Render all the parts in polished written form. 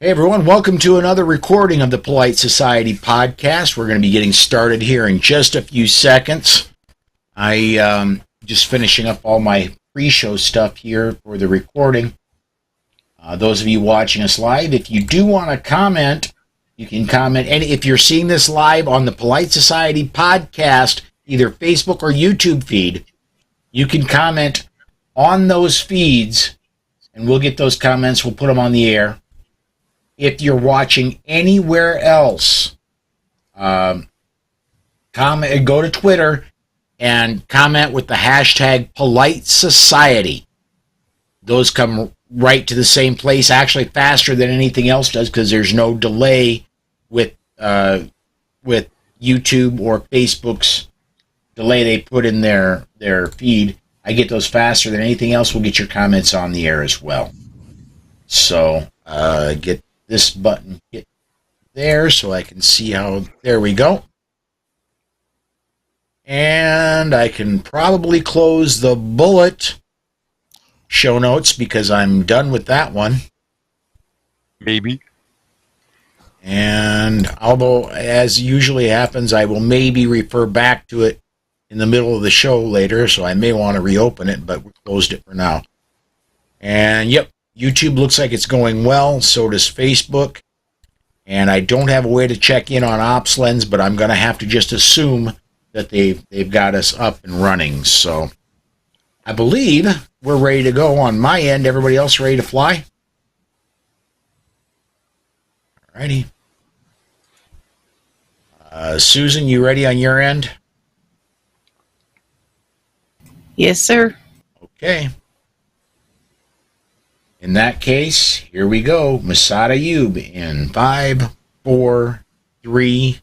Hey everyone, welcome to another recording of the Polite Society podcast. We're going to be getting started here in just a few seconds. Just finishing up all my pre-show stuff here for the recording. Those of you watching us live, if you do want to comment, you can comment. And if you're seeing this live on the Polite Society podcast, either Facebook or YouTube feed, you can comment on those feeds, and we'll get those comments. We'll put them on the air. If you're watching anywhere else, comment, go to Twitter and comment with the hashtag Polite Society. Those come right to the same place, actually faster than anything else does, because there's no delay with YouTube or Facebook's delay they put in their feed. I get those faster than anything else. We'll get your comments on the air as well. So get this button hit there so I can see how, there we go. And I can probably close the bullet show notes because I'm done with that one. Maybe. And although, as usually happens, I will maybe refer back to it in the middle of the show later, so I may want to reopen it, but we closed it for now. And yep, YouTube looks like it's going well, so does Facebook. And I don't have a way to check in on OpsLens, but I'm going to have to just assume that they've got us up and running. So I believe we're ready to go on my end. Everybody else ready to fly? Alrighty. Susan, you ready on your end? Yes, sir. Okay. In that case, here we go. Massad Ayoob in 5, 4, 3.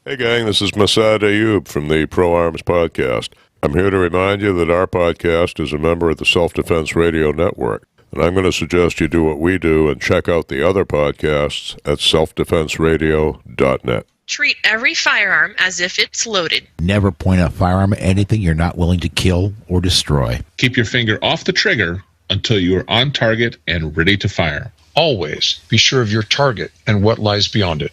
Hey gang, this is Massad Ayoob from the Pro Arms Podcast. I'm here to remind you that our podcast is a member of the Self-Defense Radio Network, and I'm going to suggest you do what we do and check out the other podcasts at selfdefenseradio.net. Treat every firearm as if it's loaded. Never point a firearm at anything you're not willing to kill or destroy. Keep your finger off the trigger until you are on target and ready to fire. Always be sure of your target and what lies beyond it.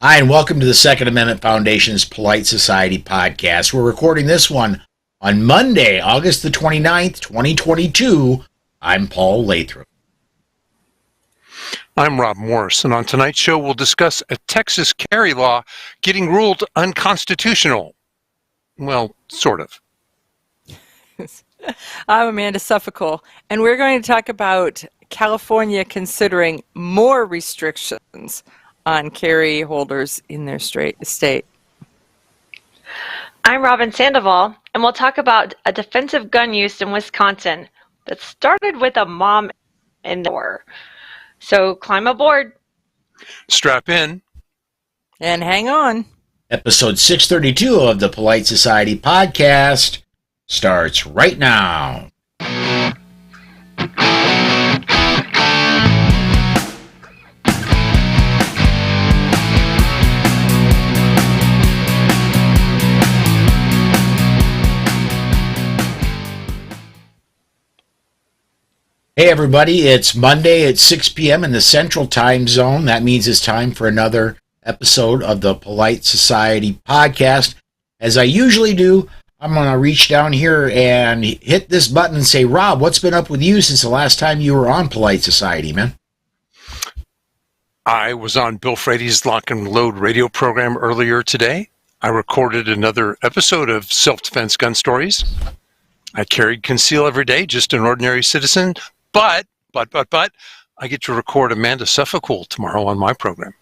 Hi, and welcome to the Second Amendment Foundation's Polite Society podcast. We're recording this one on Monday, August the 29th, 2022. I'm Paul Lathrop. I'm Rob Morris, and on tonight's show we'll discuss a Texas carry law getting ruled unconstitutional. Well, sort of. I'm Amanda Suffolk, and we're going to talk about California considering more restrictions on carry holders in their state. I'm Robin Sandoval, and we'll talk about a defensive gun use in Wisconsin that started with a mom in the war. So climb aboard. Strap in. And hang on. Episode 632 of the Polite Society podcast starts right now. Hey everybody, it's Monday at 6 p.m. in the Central Time Zone. That means it's time for another episode of the Polite Society podcast. As I usually do, I'm going to reach down here and hit this button and say, Rob, what's been up with you since the last time you were on Polite Society, man? I was on Bill Frady's Lock and Load radio program earlier today. I recorded another episode of Self-Defense Gun Stories. I carried conceal every day, just an ordinary citizen. But, I get to record Amanda Suffolk tomorrow on my program.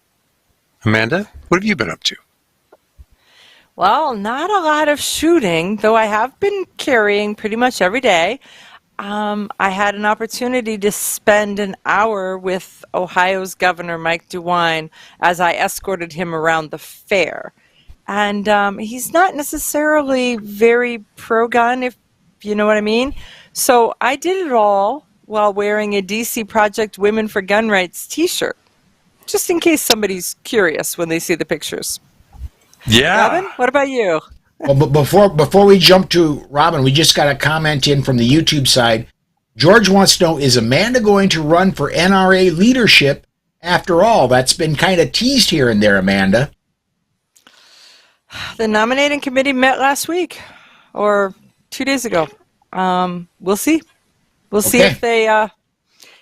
Amanda, what have you been up to? Well, not a lot of shooting, though I have been carrying pretty much every day. I had an opportunity to spend an hour with Ohio's Governor Mike DeWine as I escorted him around the fair. And he's not necessarily very pro-gun, if you know what I mean. So I did it all while wearing a DC Project Women for Gun Rights t-shirt, just in case somebody's curious when they see the pictures. Yeah. Robin, what about you? Well, but before we jump to Robin, we just got a comment in from the YouTube side. George wants to know, is Amanda going to run for NRA leadership after all? That's been kind of teased here and there, Amanda. The nominating committee met last week or 2 days ago. We'll see. We'll see if they,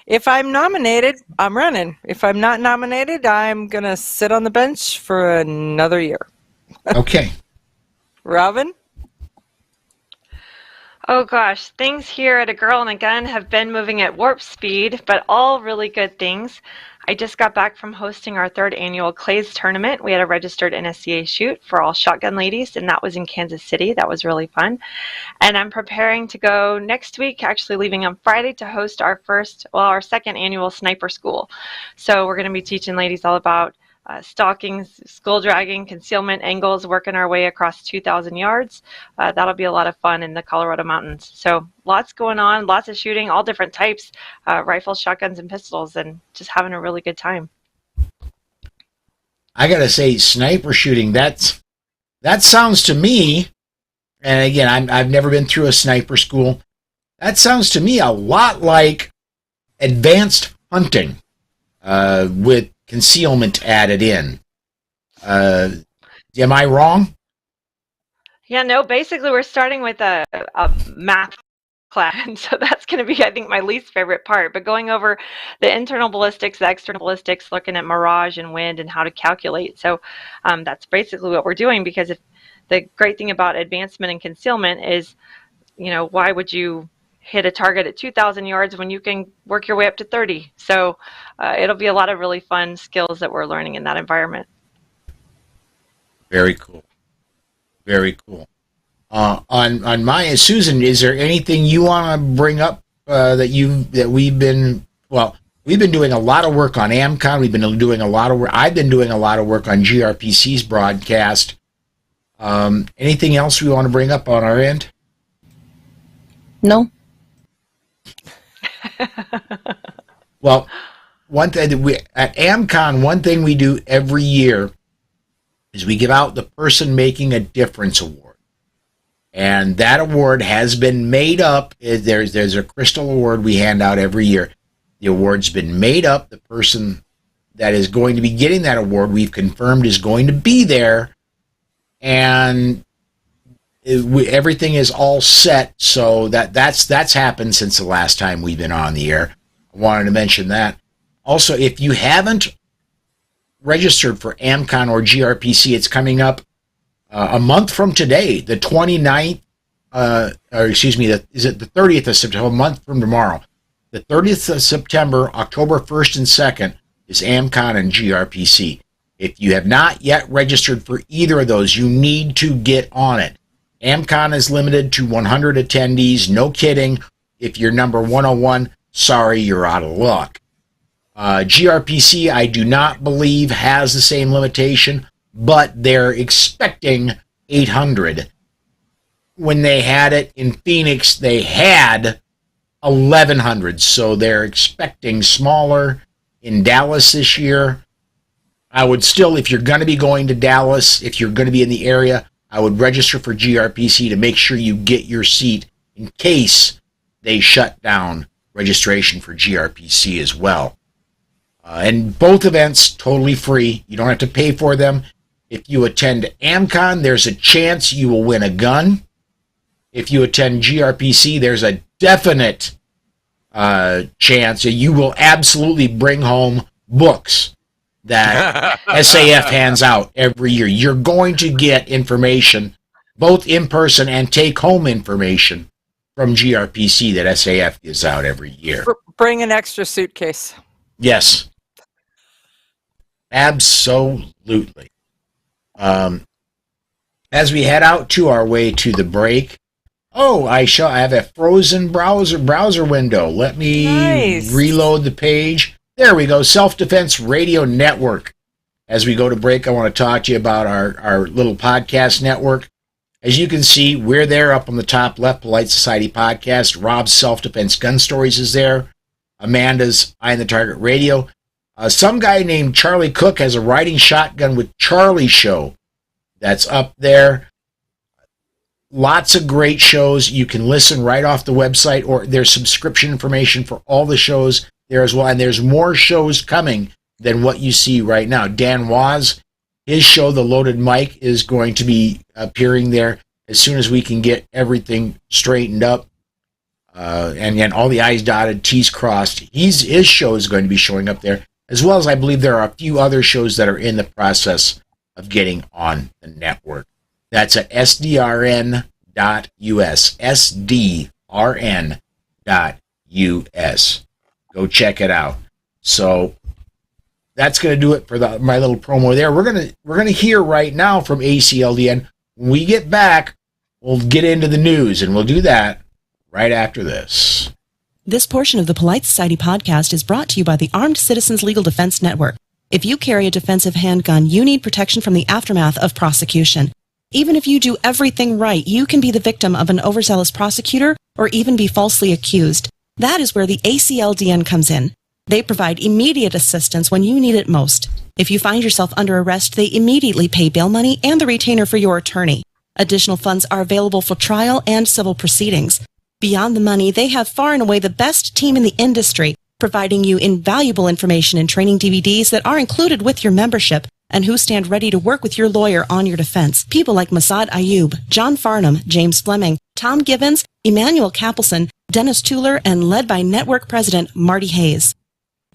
if I'm nominated, I'm running. If I'm not nominated, I'm going to sit on the bench for another year. Okay. Robin? Oh gosh, things here at A Girl and a Gun have been moving at warp speed, but all really good things. I just got back from hosting our 3rd annual Clays tournament. We had a registered NSCA shoot for all shotgun ladies, and that was in Kansas City. That was really fun. And I'm preparing to go next week, actually leaving on Friday, to host our 2nd annual sniper school. So we're going to be teaching ladies all about stalking, skull dragging, concealment angles, working our way across 2,000 yards. That'll be a lot of fun in the Colorado mountains. So lots going on, lots of shooting, all different types, rifles, shotguns, and pistols, and just having a really good time. I got to say, sniper shooting, that sounds to me, and again, I've never been through a sniper school, that sounds to me a lot like advanced hunting with concealment added in. Am I wrong? Yeah, no, basically we're starting with a math class, and so that's going to be, I think, my least favorite part. But going over the internal ballistics, the external ballistics, looking at mirage and wind and how to calculate. So that's basically what we're doing, because if the great thing about advancement and concealment is, why would you hit a target at 2,000 yards when you can work your way up to 30? So it'll be a lot of really fun skills that we're learning in that environment. Very cool. Very cool. On my, Susan, is there anything you want to bring up that we've been doing a lot of work on AmCon. We've been doing a lot of work. I've been doing a lot of work on GRPC's broadcast. Anything else we want to bring up on our end? No. Well, one thing that at AmCon, one thing we do every year is we give out the Person Making a Difference Award. And that award has been made up. There's a crystal award we hand out every year. The award's been made up. The person that is going to be getting that award, we've confirmed, is going to be there. And everything is all set, so that's happened since the last time we've been on the air. I wanted to mention that. Also, if you haven't registered for AmCon or GRPC, it's coming up a month from today, the 29th, is it the 30th of September, a month from tomorrow. The 30th of September, October 1st and 2nd, is AmCon and GRPC. If you have not yet registered for either of those, you need to get on it. AmCon is limited to 100 attendees. No kidding. If you're number 101, sorry, you're out of luck. GRPC, I do not believe, has the same limitation, but they're expecting 800. When they had it in Phoenix, they had 1,100, so they're expecting smaller in Dallas this year. I would still, if you're going to be going to Dallas, if you're going to be in the area, I would register for GRPC to make sure you get your seat in case they shut down registration for GRPC as well. And both events, totally free. You don't have to pay for them. If you attend AmCon, there's a chance you will win a gun. If you attend GRPC, there's a definite chance that you will absolutely bring home books that SAF hands out every year. You're going to get information, both in person and take-home information from GRPC that SAF gives out every year. Bring an extra suitcase. Yes. Absolutely. As we head out to our way to the break, I have a frozen browser window. Let me reload the page. There we go, Self-Defense Radio Network. As we go to break, I want to talk to you about our little podcast network. As you can see, we're there up on the top left, Polite Society Podcast. Rob's Self-Defense Gun Stories is there. Amanda's Eye on the Target Radio. Some guy named Charlie Cook has a Riding Shotgun with Charlie show. That's up there. lots of great shows. You can listen right off the website, or there's subscription information for all the shows there as well. And there's more shows coming than what you see right now. Dan Waz, his show, The Loaded Mic, is going to be appearing there as soon as we can get everything straightened up. And all the I's dotted, T's crossed. His show is going to be showing up there, as well as I believe there are a few other shows that are in the process of getting on the network. That's at sdrn.us, sdrn.us. Go check it out. So that's going to do it for my little promo there. We're gonna hear right now from ACLDN. When we get back, we'll get into the news, and we'll do that right after this. This portion of the Polite Society podcast is brought to you by the Armed Citizens Legal Defense Network. If you carry a defensive handgun, you need protection from the aftermath of prosecution. Even if you do everything right, you can be the victim of an overzealous prosecutor or even be falsely accused. That is where the ACLDN comes in. They provide immediate assistance when you need it most. If you find yourself under arrest, they immediately pay bail money and the retainer for your attorney. Additional funds are available for trial and civil proceedings. Beyond the money, they have far and away the best team in the industry, providing you invaluable information and training DVDs that are included with your membership and who stand ready to work with your lawyer on your defense. People like Masad Ayub, John Farnham, James Fleming, Tom Gibbons, Emmanuel Capelson, Dennis Tuller, and led by network president Marty Hayes.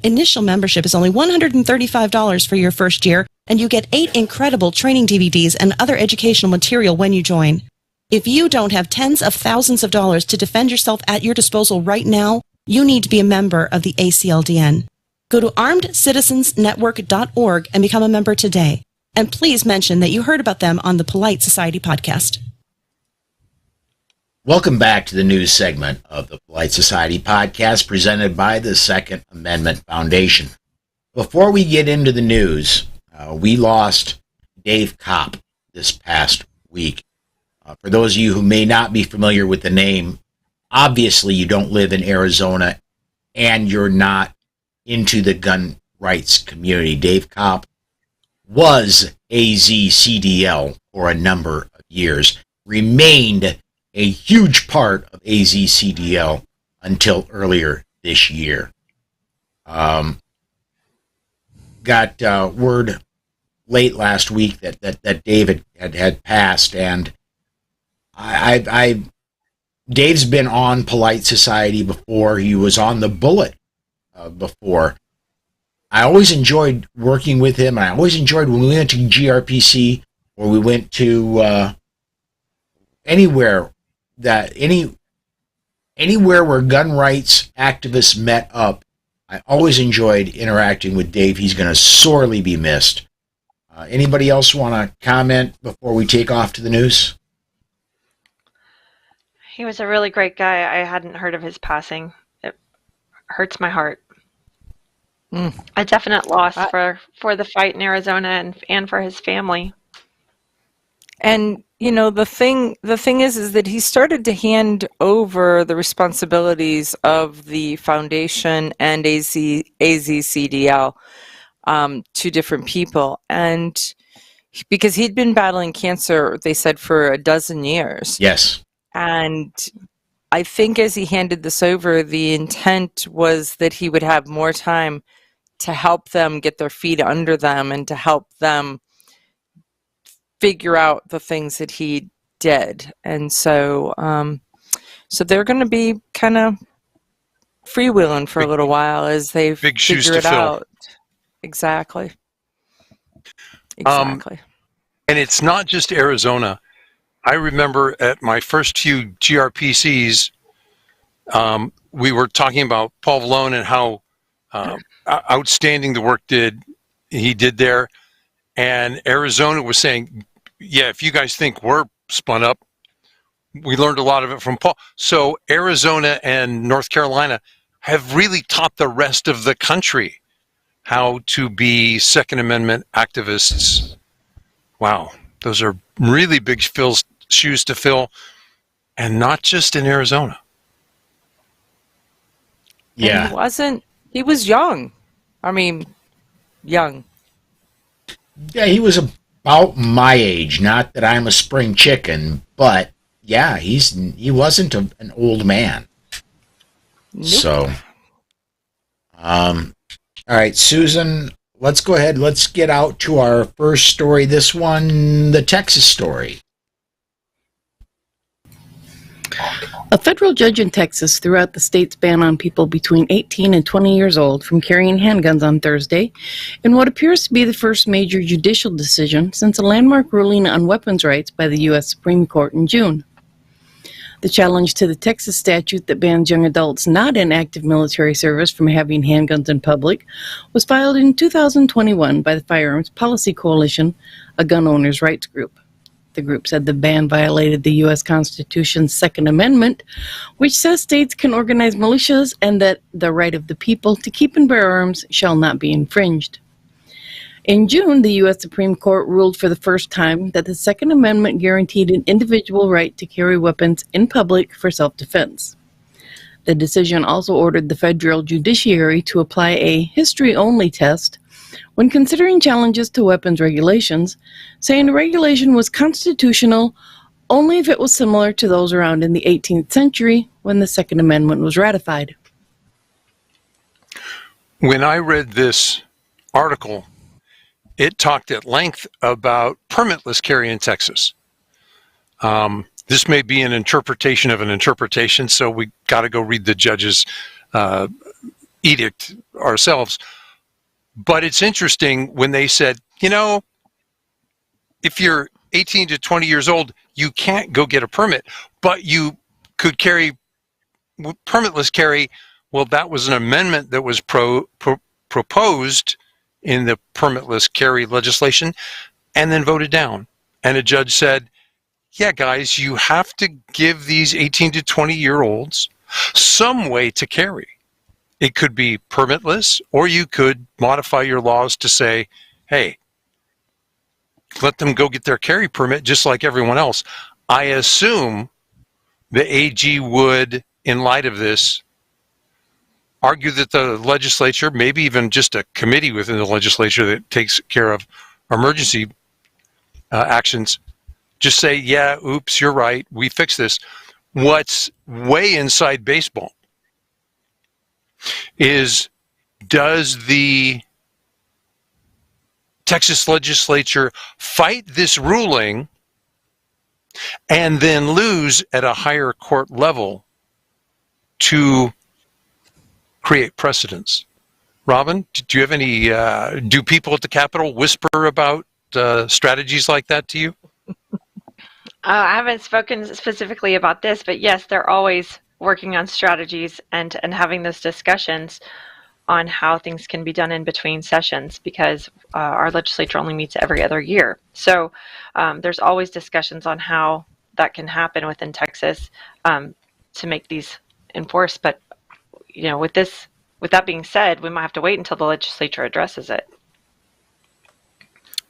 Initial membership is only $135 for your first year, and you get 8 incredible training DVDs and other educational material when you join. If you don't have tens of thousands of dollars to defend yourself at your disposal right now, you need to be a member of the ACLDN. Go to armedcitizensnetwork.org and become a member today. And please mention that you heard about them on the Polite Society podcast. Welcome back to the news segment of the Polite Society podcast presented by the Second Amendment Foundation. Before we get into the news, we lost Dave Kopp this past week. For those of you who may not be familiar with the name, obviously you don't live in Arizona and you're not into the gun rights community. Dave Kopp was AZCDL for a number of years, remained a huge part of AZCDL until earlier this year. Got word late last week that David had passed, and Dave's been on Polite Society before. He was on the Bullet before. I always enjoyed working with him. I always enjoyed when we went to GRPC, or we went to anywhere where gun rights activists met up. I always enjoyed interacting with Dave. He's going to sorely be missed. Anybody else want to comment before we take off to the news? He was a really great guy. I hadn't heard of his passing. It hurts my heart. A definite loss for the fight in Arizona and for his family. And you know, the thing is that he started to hand over the responsibilities of the foundation and AZCDL to different people, and because he'd been battling cancer, they said, for a dozen years. Yes. And I think as he handed this over, the intent was that he would have more time to help them get their feet under them and to help them figure out the things that he did. And so so they're going to be kind of freewheeling for a little while as they figure it out. Exactly. And it's not just Arizona. I remember at my first few GRPCs, we were talking about Paul Vallone and how outstanding the work he did there. And Arizona was saying, yeah, if you guys think we're spun up, we learned a lot of it from Paul. So Arizona and North Carolina have really taught the rest of the country how to be Second Amendment activists. Wow, those are really big shoes to fill, and not just in Arizona. Yeah. And he was young. I mean, young. Yeah, he was about my age. Not that I'm a spring chicken, but yeah, he wasn't an old man. Nope. So, all right, Susan, let's go ahead. Let's get out to our first story. This one, the Texas story. A federal judge in Texas threw out the state's ban on people between 18 and 20 years old from carrying handguns on Thursday in what appears to be the first major judicial decision since a landmark ruling on weapons rights by the U.S. Supreme Court in June. The challenge to the Texas statute that bans young adults not in active military service from having handguns in public was filed in 2021 by the Firearms Policy Coalition, a gun owners' rights group. The group said the ban violated the U.S. Constitution's Second Amendment, which says states can organize militias and that the right of the people to keep and bear arms shall not be infringed. In June, the U.S. Supreme Court ruled for the first time that the Second Amendment guaranteed an individual right to carry weapons in public for self-defense. The decision also ordered the federal judiciary to apply a history-only test when considering challenges to weapons regulations, saying the regulation was constitutional only if it was similar to those around in the 18th century when the Second Amendment was ratified. When I read this article, it talked at length about permitless carry in Texas. This may be an interpretation of an interpretation, so we got to go read the judge's edict ourselves. But it's interesting when they said, you know, if you're 18 to 20 years old, you can't go get a permit, but you could carry permitless carry. Well, that was an amendment that was proposed in the permitless carry legislation and then voted down. And a judge said, yeah, guys, you have to give these 18 to 20-year-olds some way to carry. It could be permitless, or you could modify your laws to say, hey, let them go get their carry permit just like everyone else. I assume the AG would, in light of this, argue that the legislature, maybe even just a committee within the legislature that takes care of emergency actions, just say, yeah, oops, you're right, we fixed this. What's way inside baseball is, does the Texas legislature fight this ruling and then lose at a higher court level to create precedents? Robin, do you have any, do people at the Capitol whisper about strategies like that to you? I haven't spoken specifically about this, but yes, they're always working on strategies and having those discussions on how things can be done in between sessions, because our legislature only meets every other year. So there's always discussions on how that can happen within Texas to make these enforced. But you know, with that being said, we might have to wait until the legislature addresses it.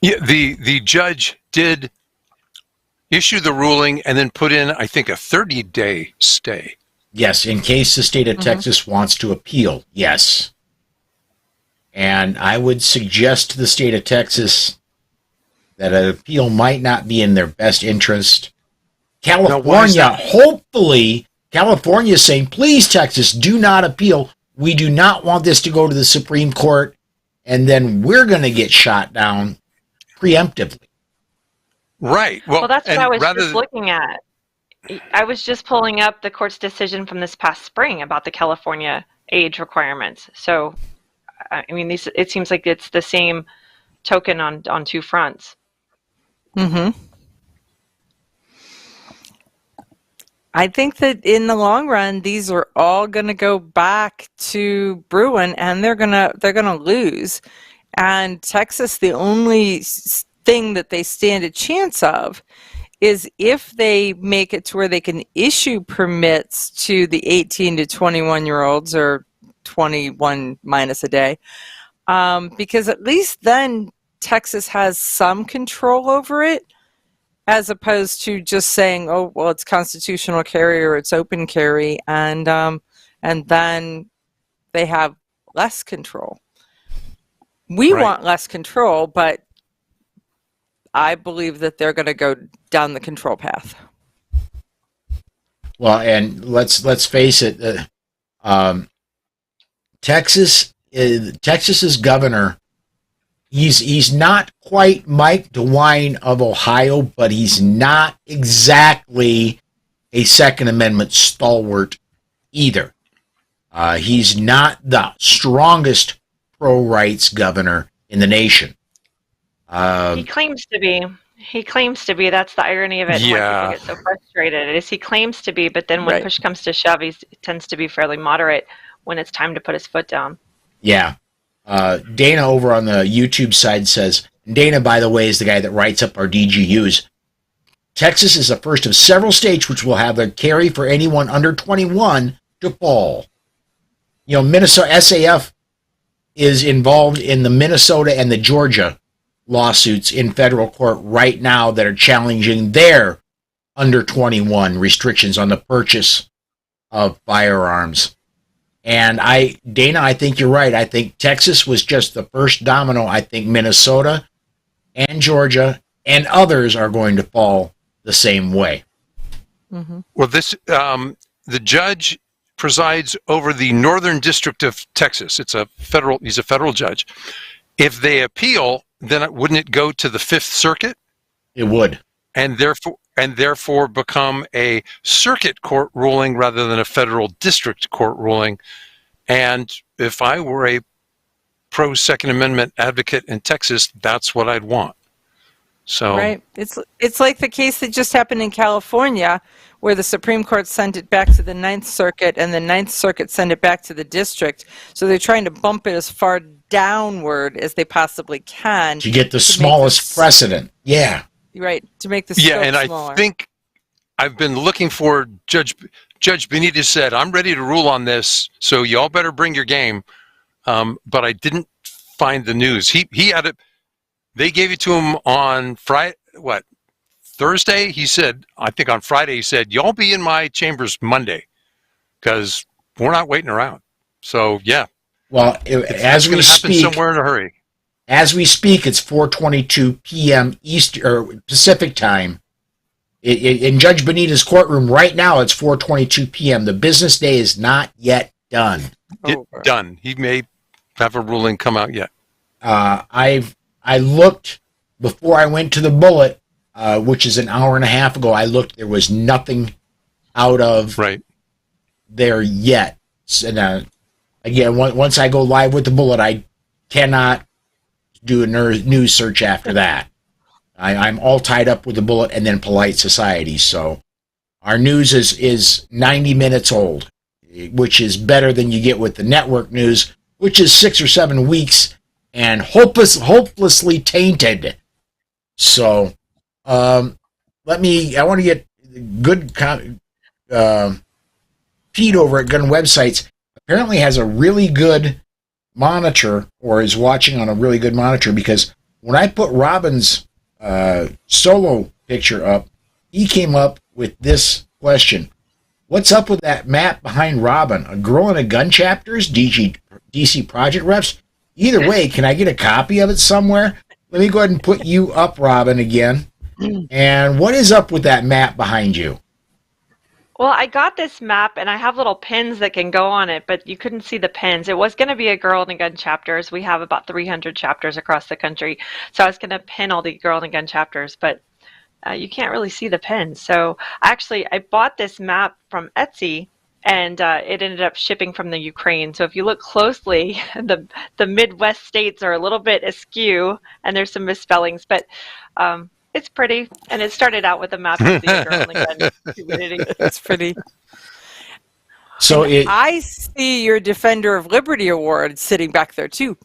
Yeah, the judge did issue the ruling and then put in, I think, a 30-day stay. Yes, in case the state of Texas wants to appeal, yes. And I would suggest to the state of Texas that an appeal might not be in their best interest. California, hopefully, California is saying, please, Texas, do not appeal. We do not want this to go to the Supreme Court, and then we're going to get shot down preemptively. Right. Well, that's what I was just looking at. I was just pulling up the court's decision from this past spring about the California age requirements. So, I mean, it seems like it's the same token on two fronts. Mm-hmm. I think that in the long run, these are all going to go back to Bruen, and they're gonna lose. And Texas, the only thing that they stand a chance of is if they make it to where they can issue permits to the 18 to 21-year-olds, or 21 minus a day, because at least then Texas has some control over it, as opposed to just saying, oh, well, it's constitutional carry or it's open carry, and then they have less control. We want less control, but I believe that they're going to go down the control path. Well, and let's face it, Texas's governor, he's not quite Mike DeWine of Ohio, but he's not exactly a Second Amendment stalwart either. He's not the strongest pro-rights governor in the nation. He claims to be. He claims to be. That's the irony of it. And why people get so frustrated is he claims to be, but then when push comes to shove, he tends to be fairly moderate when it's time to put his foot down. Yeah. Dana over on the YouTube side says, Dana, by the way, is the guy that writes up our DGUs. Texas is the first of several states which will have a carry for anyone under 21 to fall. You know, Minnesota SAF is involved in the Minnesota and the Georgia lawsuits in federal court right now that are challenging their under 21 restrictions on the purchase of firearms. And Dana, I think you're right. I think Texas was just the first domino. I think Minnesota and Georgia and others are going to fall the same way. Mm-hmm. Well, the judge presides over the Northern District of Texas. He's a federal judge. If they appeal, then wouldn't it go to the Fifth Circuit? It would. And therefore become a circuit court ruling rather than a federal district court ruling. And if I were a pro Second Amendment advocate in Texas, that's what I'd want. So right, it's like the case that just happened in California, where the Supreme Court sent it back to the Ninth Circuit, and the Ninth Circuit sent it back to the district. So they're trying to bump it as far downward as they possibly can to get the smallest precedent. Yeah. Right, to make the scope and smaller. I think I've been looking for Judge Benitez said, I'm ready to rule on this, so y'all better bring your game. But I didn't find the news. He had it. They gave it to him on Thursday? He said, I think on Friday, he said, y'all be in my chambers Monday because we're not waiting around. So, yeah. Well, as we speak, somewhere in a hurry. As we speak, it's 4:22 p.m. Pacific time. In Judge Benitez's courtroom right now, it's 4:22 p.m. The business day is not yet done. Done. He may have a ruling come out yet. I looked before I went to the Bullet, which is an hour and a half ago. I looked; there was nothing out of there yet. And again, once I go live with the Bullet, I cannot do a news search after that. I'm all tied up with the Bullet and then Polite Society. So our news is 90 minutes old, which is better than you get with the network news, which is 6 or 7 weeks and hopelessly tainted. So I want to get good Pete over at Gun Websites apparently has a really good monitor, or is watching on a really good monitor, because when I put Robin's solo picture up, he came up with this question. What's up with that map behind Robin? A girl in a gun chapters? DC Project Reps? Either way, can I get a copy of it somewhere? Let me go ahead and put you up, Robin, again. And what is up with that map behind you? Well, I got this map, and I have little pins that can go on it, but you couldn't see the pins. It was going to be a Girl in a Gun chapters. We have about 300 chapters across the country, so I was going to pin all the Girl in a Gun chapters, but you can't really see the pins. So actually, I bought this map from Etsy, and it ended up shipping from the Ukraine. So if you look closely, the Midwest states are a little bit askew, and there's some misspellings, but it's pretty, and it started out with a map of the Girl in a Gun community. It's pretty. So I see your Defender of Liberty Award sitting back there too.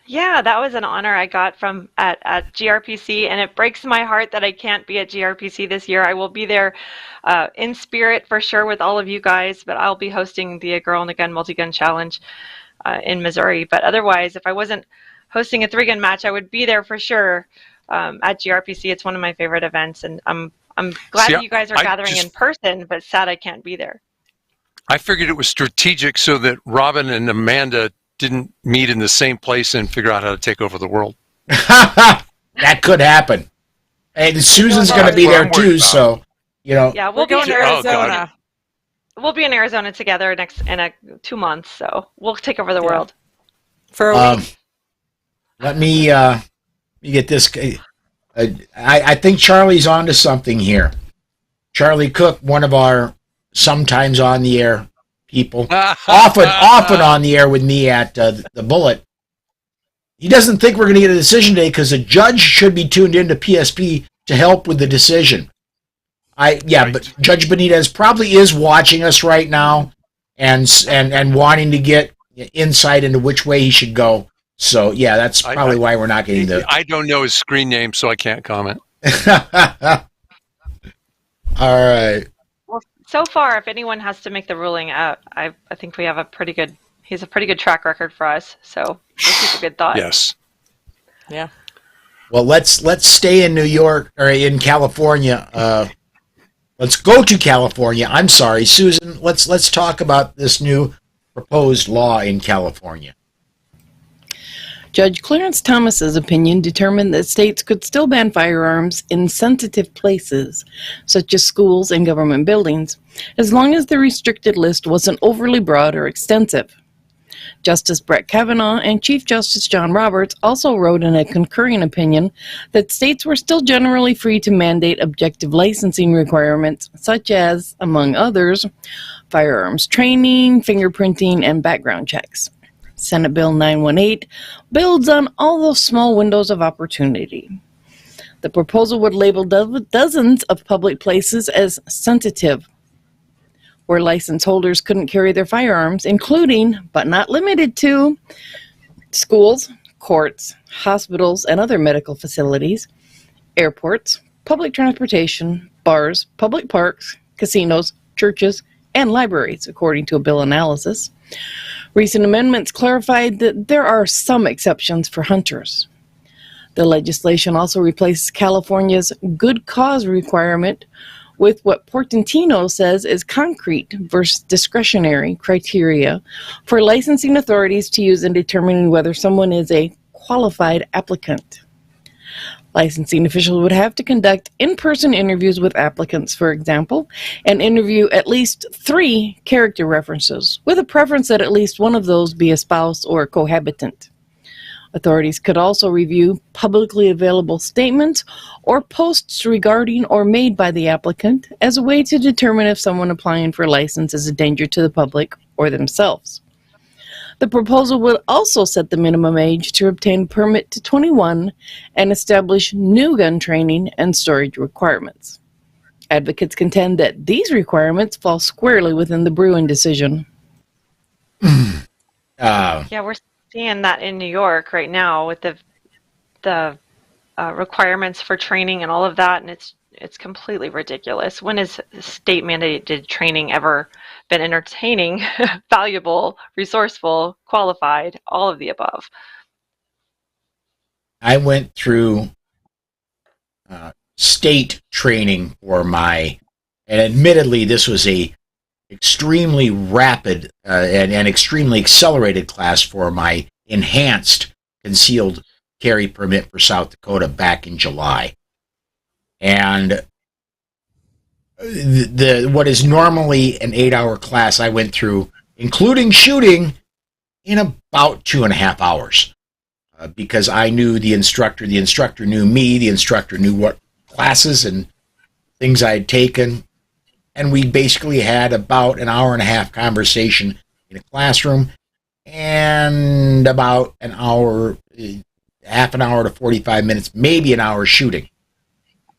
Yeah, that was an honor I got from at GRPC, and it breaks my heart that I can't be at GRPC this year. I will be there in spirit for sure with all of you guys, but I'll be hosting the Girl in a Gun Multi-Gun Challenge in Missouri. But otherwise, if I wasn't hosting a 3-gun match, I would be there for sure at GRPC. It's one of my favorite events, and I'm glad that you guys are gathering in person, but sad I can't be there. I figured it was strategic so that Robin and Amanda didn't meet in the same place and figure out how to take over the world. That could happen. And Susan's going to be there too, so Yeah, we'll be in Oh, God. Arizona. We'll be in Arizona together in 2 months, so we'll take over the world. For a week. Let me get this. I think Charlie's onto something here. Charlie Cook, one of our sometimes on the air people, often on the air with me at the Bullet. He doesn't think we're going to get a decision today because a judge should be tuned into PSP to help with the decision. But Judge Benitez probably is watching us right now and wanting to get insight into which way he should go. So yeah, that's probably why we're not getting the. I don't know his screen name, so I can't comment. All right. Well, so far, if anyone has to make the ruling, I think we have he's a pretty good track record for us. So we'll keep a good thought. Yes. Yeah. Well, let's stay in New York or in California. Let's go to California. I'm sorry, Susan. Let's talk about this new proposed law in California. Judge Clarence Thomas's opinion determined that states could still ban firearms in sensitive places, such as schools and government buildings, as long as the restricted list wasn't overly broad or extensive. Justice Brett Kavanaugh and Chief Justice John Roberts also wrote in a concurring opinion that states were still generally free to mandate objective licensing requirements, such as, among others, firearms training, fingerprinting, and background checks. Senate Bill 918 builds on all those small windows of opportunity. The proposal would label dozens of public places as sensitive, where license holders couldn't carry their firearms, including, but not limited to, schools, courts, hospitals, and other medical facilities, airports, public transportation, bars, public parks, casinos, churches, and libraries, according to a bill analysis. Recent amendments clarified that there are some exceptions for hunters. The legislation also replaces California's good cause requirement with what Portantino says is concrete versus discretionary criteria for licensing authorities to use in determining whether someone is a qualified applicant. Licensing officials would have to conduct in-person interviews with applicants, for example, and interview at least 3 character references, with a preference that at least one of those be a spouse or a cohabitant. Authorities could also review publicly available statements or posts regarding or made by the applicant as a way to determine if someone applying for a license is a danger to the public or themselves. The proposal would also set the minimum age to obtain a permit to 21 and establish new gun training and storage requirements. Advocates contend that these requirements fall squarely within the Bruin decision. Yeah, we're seeing that in New York right now with the requirements for training and all of that, and it's completely ridiculous. When has state mandated training ever been entertaining, valuable, resourceful, qualified, all of the above? I went through state training for and admittedly this was a extremely rapid and extremely accelerated class for my enhanced concealed carry permit for South Dakota back in July. And what is normally an 8-hour class I went through, including shooting, in about 2.5 hours. Because I knew the instructor knew me, the instructor knew what classes and things I had taken, and we basically had about an hour and a half conversation in a classroom, and about an hour, half an hour to 45 minutes, maybe an hour shooting.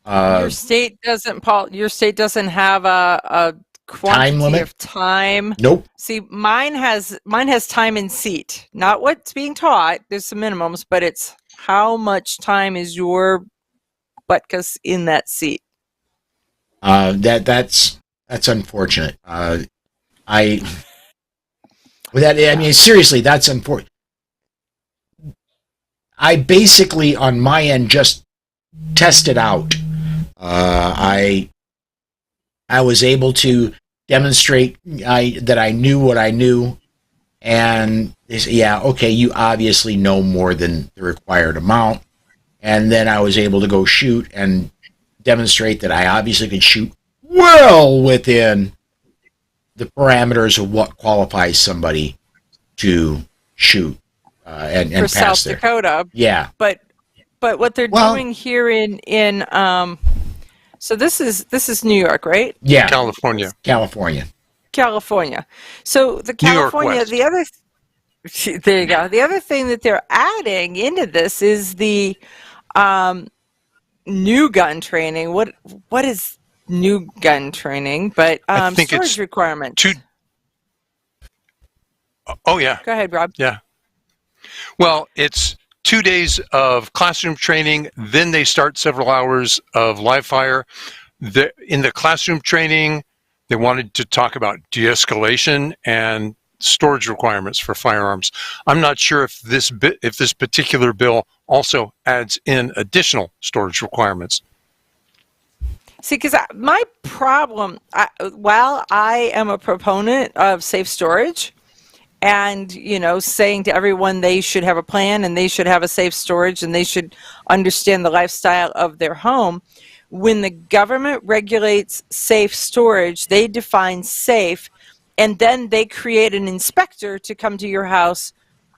Your state doesn't, Paul. Your state doesn't have a quantity time limit of time. Nope. See, mine has time in seat, not what's being taught. There's some minimums, but it's how much time is your butkus in that seat. That's unfortunate. Seriously, that's unfortunate. I basically, on my end, just tested out. I was able to demonstrate that I knew what I knew, and they said, yeah, okay, you obviously know more than the required amount. And then I was able to go shoot and demonstrate that I obviously could shoot well within the parameters of what qualifies somebody to shoot and for pass South there. Dakota. Yeah. But what they're doing here in so this is New York, right? Yeah. California. California. So the New York California, West. the other there you go. The other thing that they're adding into this is the new gun training. What is new gun training? But I think storage it's requirements. Oh yeah. Go ahead, Rob. Yeah. Well, it's 2 days of classroom training. Then they start several hours of live fire. In the classroom training, they wanted to talk about de-escalation and storage requirements for firearms. I'm not sure if this particular bill also adds in additional storage requirements. See, because my problem, while I am a proponent of safe storage, and saying to everyone they should have a plan and they should have a safe storage and they should understand the lifestyle of their home, when the government regulates safe storage, they define safe, and then they create an inspector to come to your house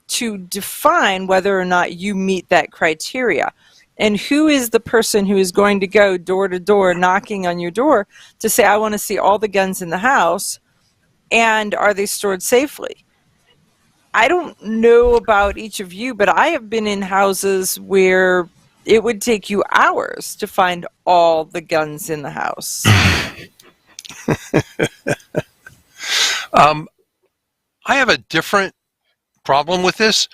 to define whether or not you meet that criteria. And who is the person who is going to go door to door knocking on your door to say, I want to see all the guns in the house, and are they stored safely? I don't know about each of you, but I have been in houses where it would take you hours to find all the guns in the house. I have a different problem with this,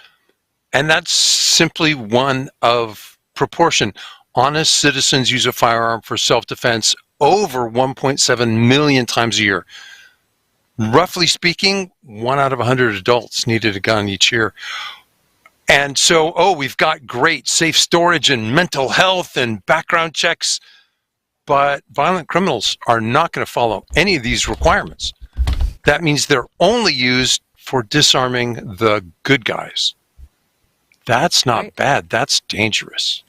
and that's simply one of proportion. Honest citizens use a firearm for self-defense over 1.7 million times a year. Roughly speaking, 1 out of 100 adults needed a gun each year. And so, we've got great safe storage and mental health and background checks, but violent criminals are not going to follow any of these requirements. That means they're only used for disarming the good guys. That's not bad. That's dangerous.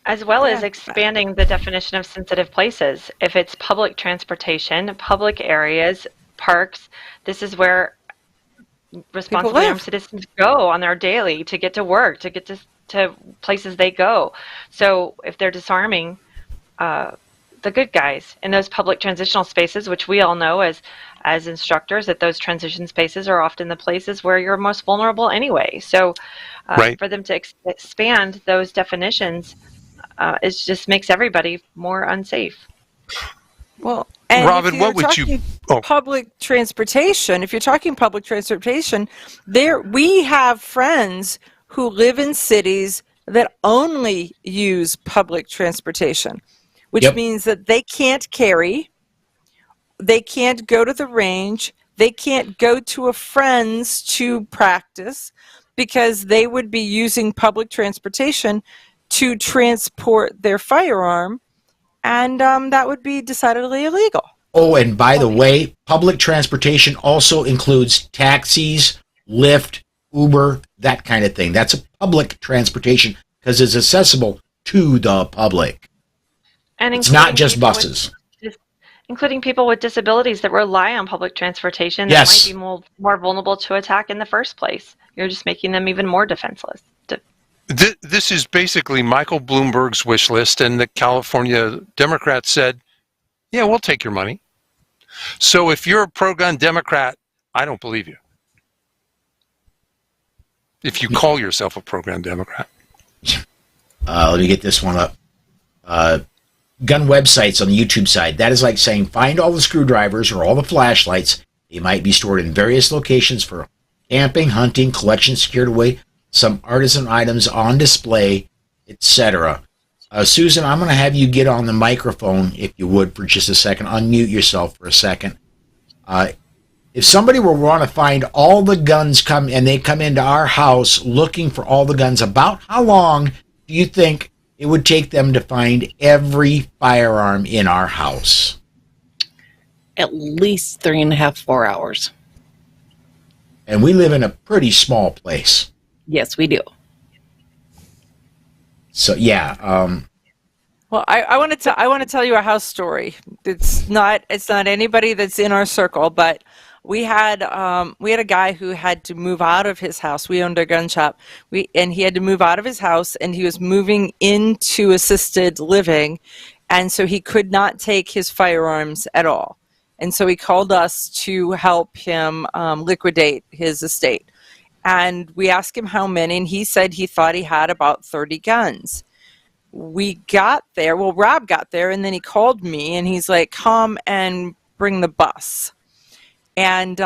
As well as expanding the definition of sensitive places. If it's public transportation, public areas, parks, this is where responsibly armed citizens go on their daily to get to work, to get to places they go. So if they're disarming the good guys in those public transitional spaces, which we all know as instructors that those transition spaces are often the places where you're most vulnerable anyway. So for them to expand those definitions, it just makes everybody more unsafe. Well, and Robin, what would you? Public transportation. If you're talking public transportation, we have friends who live in cities that only use public transportation, which means that they can't carry, they can't go to the range, they can't go to a friend's to practice because they would be using public transportation to transport their firearm, and that would be decidedly illegal. Oh, and by the way, public transportation also includes taxis, Lyft, Uber, that kind of thing. That's a public transportation because it's accessible to the public. And it's not just buses. Including people with disabilities that rely on public transportation that might be more vulnerable to attack in the first place. You're just making them even more defenseless. This is basically Michael Bloomberg's wish list, and the California Democrats said, yeah, we'll take your money. So if you're a pro-gun Democrat, I don't believe you. If you call yourself a pro-gun Democrat. Let me get this one up. Gun websites on the YouTube side. That is like saying find all the screwdrivers or all the flashlights. They might be stored in various locations for camping, hunting, collection secured away, some artisan items on display, etc. Susan, I'm going to have you get on the microphone, if you would, for just a second. Unmute yourself for a second. If somebody were want to find all the guns and they come into our house looking for all the guns, about how long do you think it would take them to find every firearm in our house? At least 3.5, 4 hours. And we live in a pretty small place. Yes, we do. So, yeah. Well, I want to tell you a house story. It's not anybody that's in our circle, but we had a guy who had to move out of his house. We owned a gun shop. And he had to move out of his house, and he was moving into assisted living, and so he could not take his firearms at all. And so he called us to help him liquidate his estate. And we asked him how many, and he said he thought he had about 30 guns. We got there, Rob got there, and then he called me, and he's like, come and bring the bus. And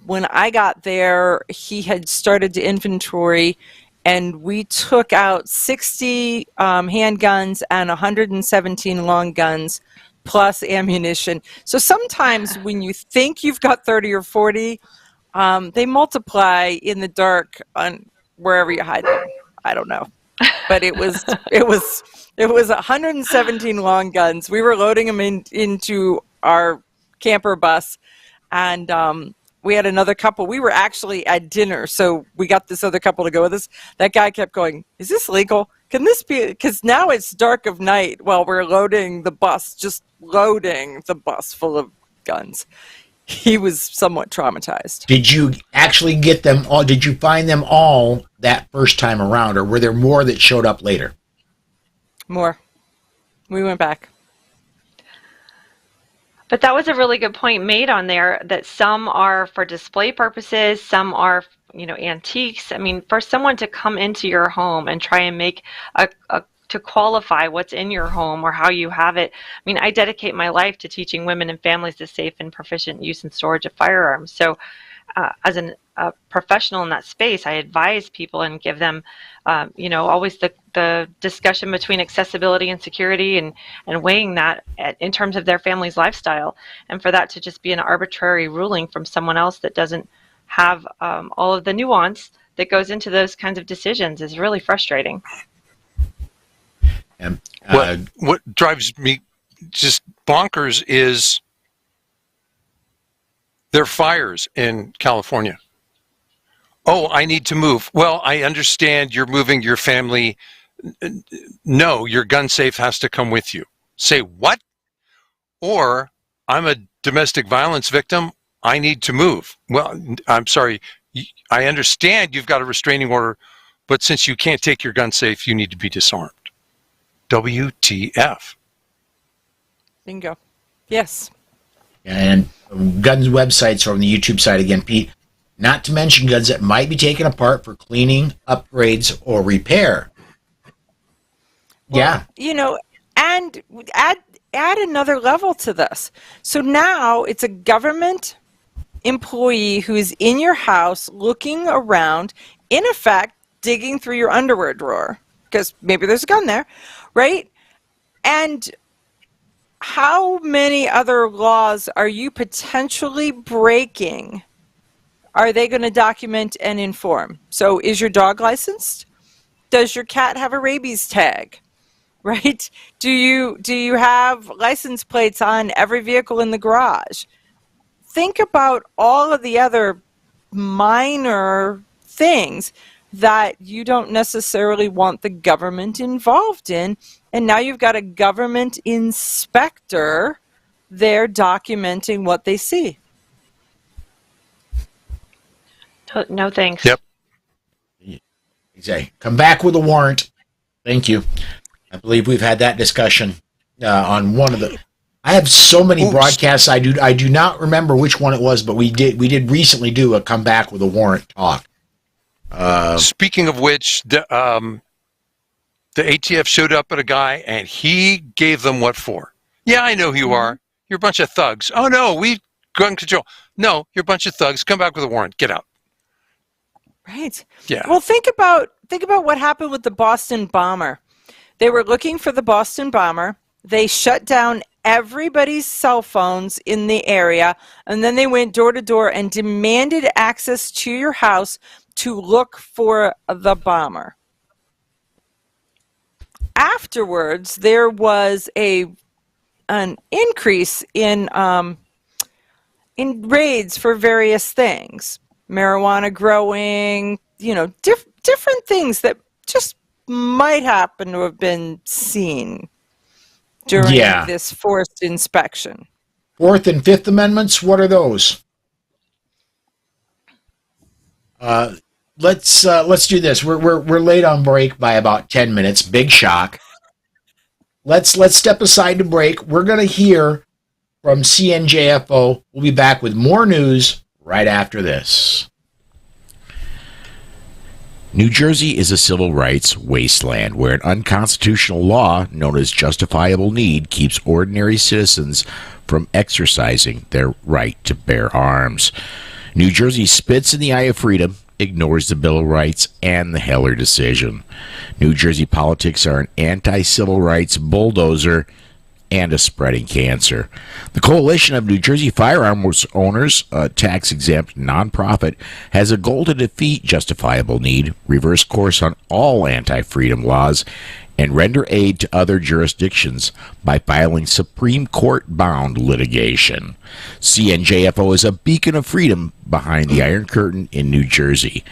when I got there, he had started to inventory, and we took out 60 handguns and 117 long guns, plus ammunition. So sometimes when you think you've got 30 or 40, they multiply in the dark on wherever you hide them. I don't know. But it was 117 long guns. We were loading them into our camper bus, and we had another couple. We were actually at dinner, so we got this other couple to go with us. That guy kept going, is this legal? Can this be? Because now it's dark of night while we're loading the bus full of guns. He was somewhat traumatized. Did you actually get them all? Did you find them all that first time around, or were there more that showed up later? More. We went back. But that was a really good point made on there, that some are for display purposes, some are, antiques. I mean, for someone to come into your home and try and make to qualify what's in your home or how you have it. I mean, I dedicate my life to teaching women and families the safe and proficient use and storage of firearms. So as a professional in that space, I advise people and give them, always the discussion between accessibility and security and weighing that in terms of their family's lifestyle. And for that to just be an arbitrary ruling from someone else that doesn't have all of the nuance that goes into those kinds of decisions is really frustrating. And, what drives me just bonkers is there are fires in California. Oh, I need to move. Well, I understand you're moving your family. No, your gun safe has to come with you. Say what? Or I'm a domestic violence victim. I need to move. Well, I'm sorry. I understand you've got a restraining order, but since you can't take your gun safe, you need to be disarmed. WTF. Bingo. Yes. And guns websites are on the YouTube side again, Pete. Not to mention guns that might be taken apart for cleaning, upgrades, or repair. Well, and add another level to this. So now it's a government employee who's in your house looking around, in effect, digging through your underwear drawer, because maybe there's a gun there, right? And how many other laws are you potentially breaking? Are they going to document and inform? So is your dog licensed? Does your cat have a rabies tag? Right? Do you have license plates on every vehicle in the garage? Think about all of the other minor things that you don't necessarily want the government involved in. And now you've got a government inspector there documenting what they see. No thanks. Yep. Exactly. Come back with a warrant. Thank you. I believe we've had that discussion on one of the. I have so many broadcasts. I do not remember which one it was, but we did recently do a come back with a warrant talk. Speaking of which, the ATF showed up at a guy and he gave them what for? Yeah, I know who you are. You're a bunch of thugs. Oh no, we gun control. No, you're a bunch of thugs. Come back with a warrant. Get out. Right. Yeah. Well, think about what happened with the Boston bomber. They were looking for the Boston bomber. They shut down everybody's cell phones in the area, and then they went door to door and demanded access to your house to look for the bomber. Afterwards, there was an increase in raids for various things, marijuana growing, different things that just might happen to have been seen during Yeah. this forced inspection. Fourth and Fifth Amendments, what are those? Let's do this. We're late on break by about 10 minutes. Big shock. Let's step aside to break. We're going to hear from CNJFO. We'll be back with more news right after this. New Jersey is a civil rights wasteland where an unconstitutional law known as justifiable need keeps ordinary citizens from exercising their right to bear arms. New Jersey spits in the eye of freedom, ignores the Bill of Rights and the Heller decision. New Jersey politics are an anti-civil rights bulldozer and a spreading cancer. The Coalition of New Jersey Firearms Owners, a tax-exempt nonprofit, has a goal to defeat justifiable need, reverse course on all anti-freedom laws, and render aid to other jurisdictions by filing Supreme Court-bound litigation. CNJFO is a beacon of freedom behind the Iron Curtain in New Jersey.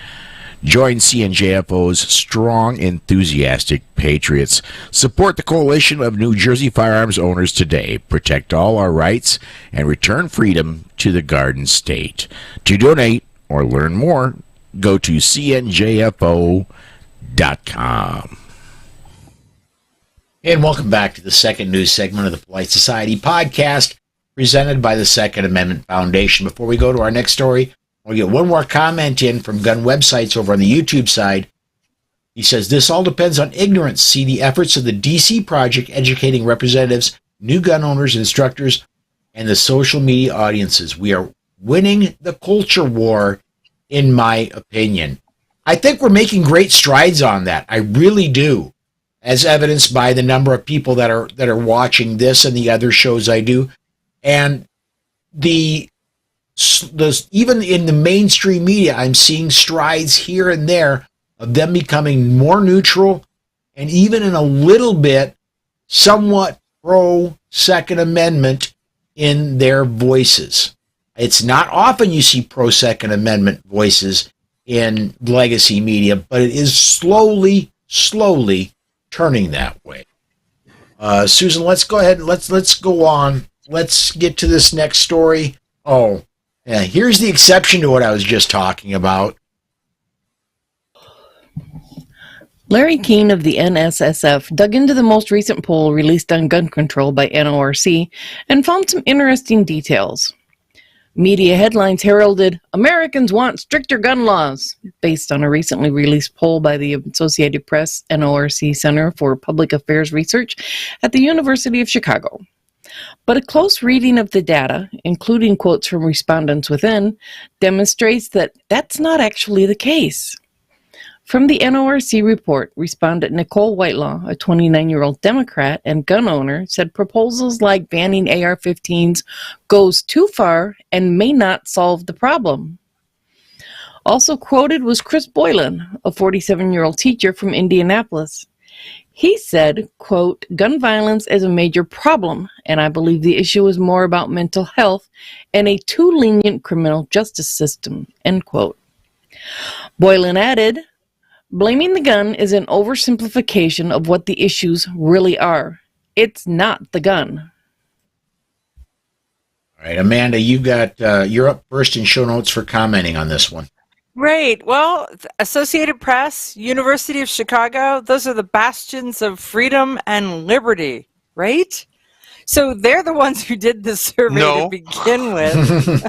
Join CNJFO's strong, enthusiastic patriots. Support the Coalition of New Jersey Firearms Owners today. Protect all our rights and return freedom to the Garden State. To donate or learn more, go to cnjfo.com. And welcome back to the second news segment of the Polite Society podcast, presented by the Second Amendment Foundation. Before we go to our next story, we'll get one more comment in from Gun Websites over on the YouTube side. He says, this all depends on ignorance. See the efforts of the DC Project educating representatives, new gun owners, instructors, and the social media audiences. We are winning the culture war, in my opinion. I think we're making great strides on that. I really do, as evidenced by the number of people that are watching this and the other shows I do. And even in the mainstream media, I'm seeing strides here and there of them becoming more neutral and even in a little bit somewhat pro Second Amendment in their voices. It's not often you see pro Second Amendment voices in legacy media, but it is slowly turning that way. Susan, let's go ahead and let's go on. Let's get to this next story. Oh, yeah, here's the exception to what I was just talking about. Larry Keane of the NSSF dug into the most recent poll released on gun control by NORC and found some interesting details. Media headlines heralded, "Americans want stricter gun laws," based on a recently released poll by the Associated Press NORC Center for Public Affairs Research at the University of Chicago. But a close reading of the data, including quotes from respondents within, demonstrates that that's not actually the case. From the NORC report, respondent Nicole Whitelaw, a 29-year-old Democrat and gun owner, said proposals like banning AR-15s goes too far and may not solve the problem. Also quoted was Chris Boylan, a 47-year-old teacher from Indianapolis. He said, quote, "Gun violence is a major problem, and I believe the issue is more about mental health and a too lenient criminal justice system," end quote. Boylan added, "Blaming the gun is an oversimplification of what the issues really are. It's not the gun." All right, Amanda, you're up first in show notes for commenting on this one. Right. Well, Associated Press, University of Chicago, those are the bastions of freedom and liberty, right? So they're the ones who did the survey to begin with.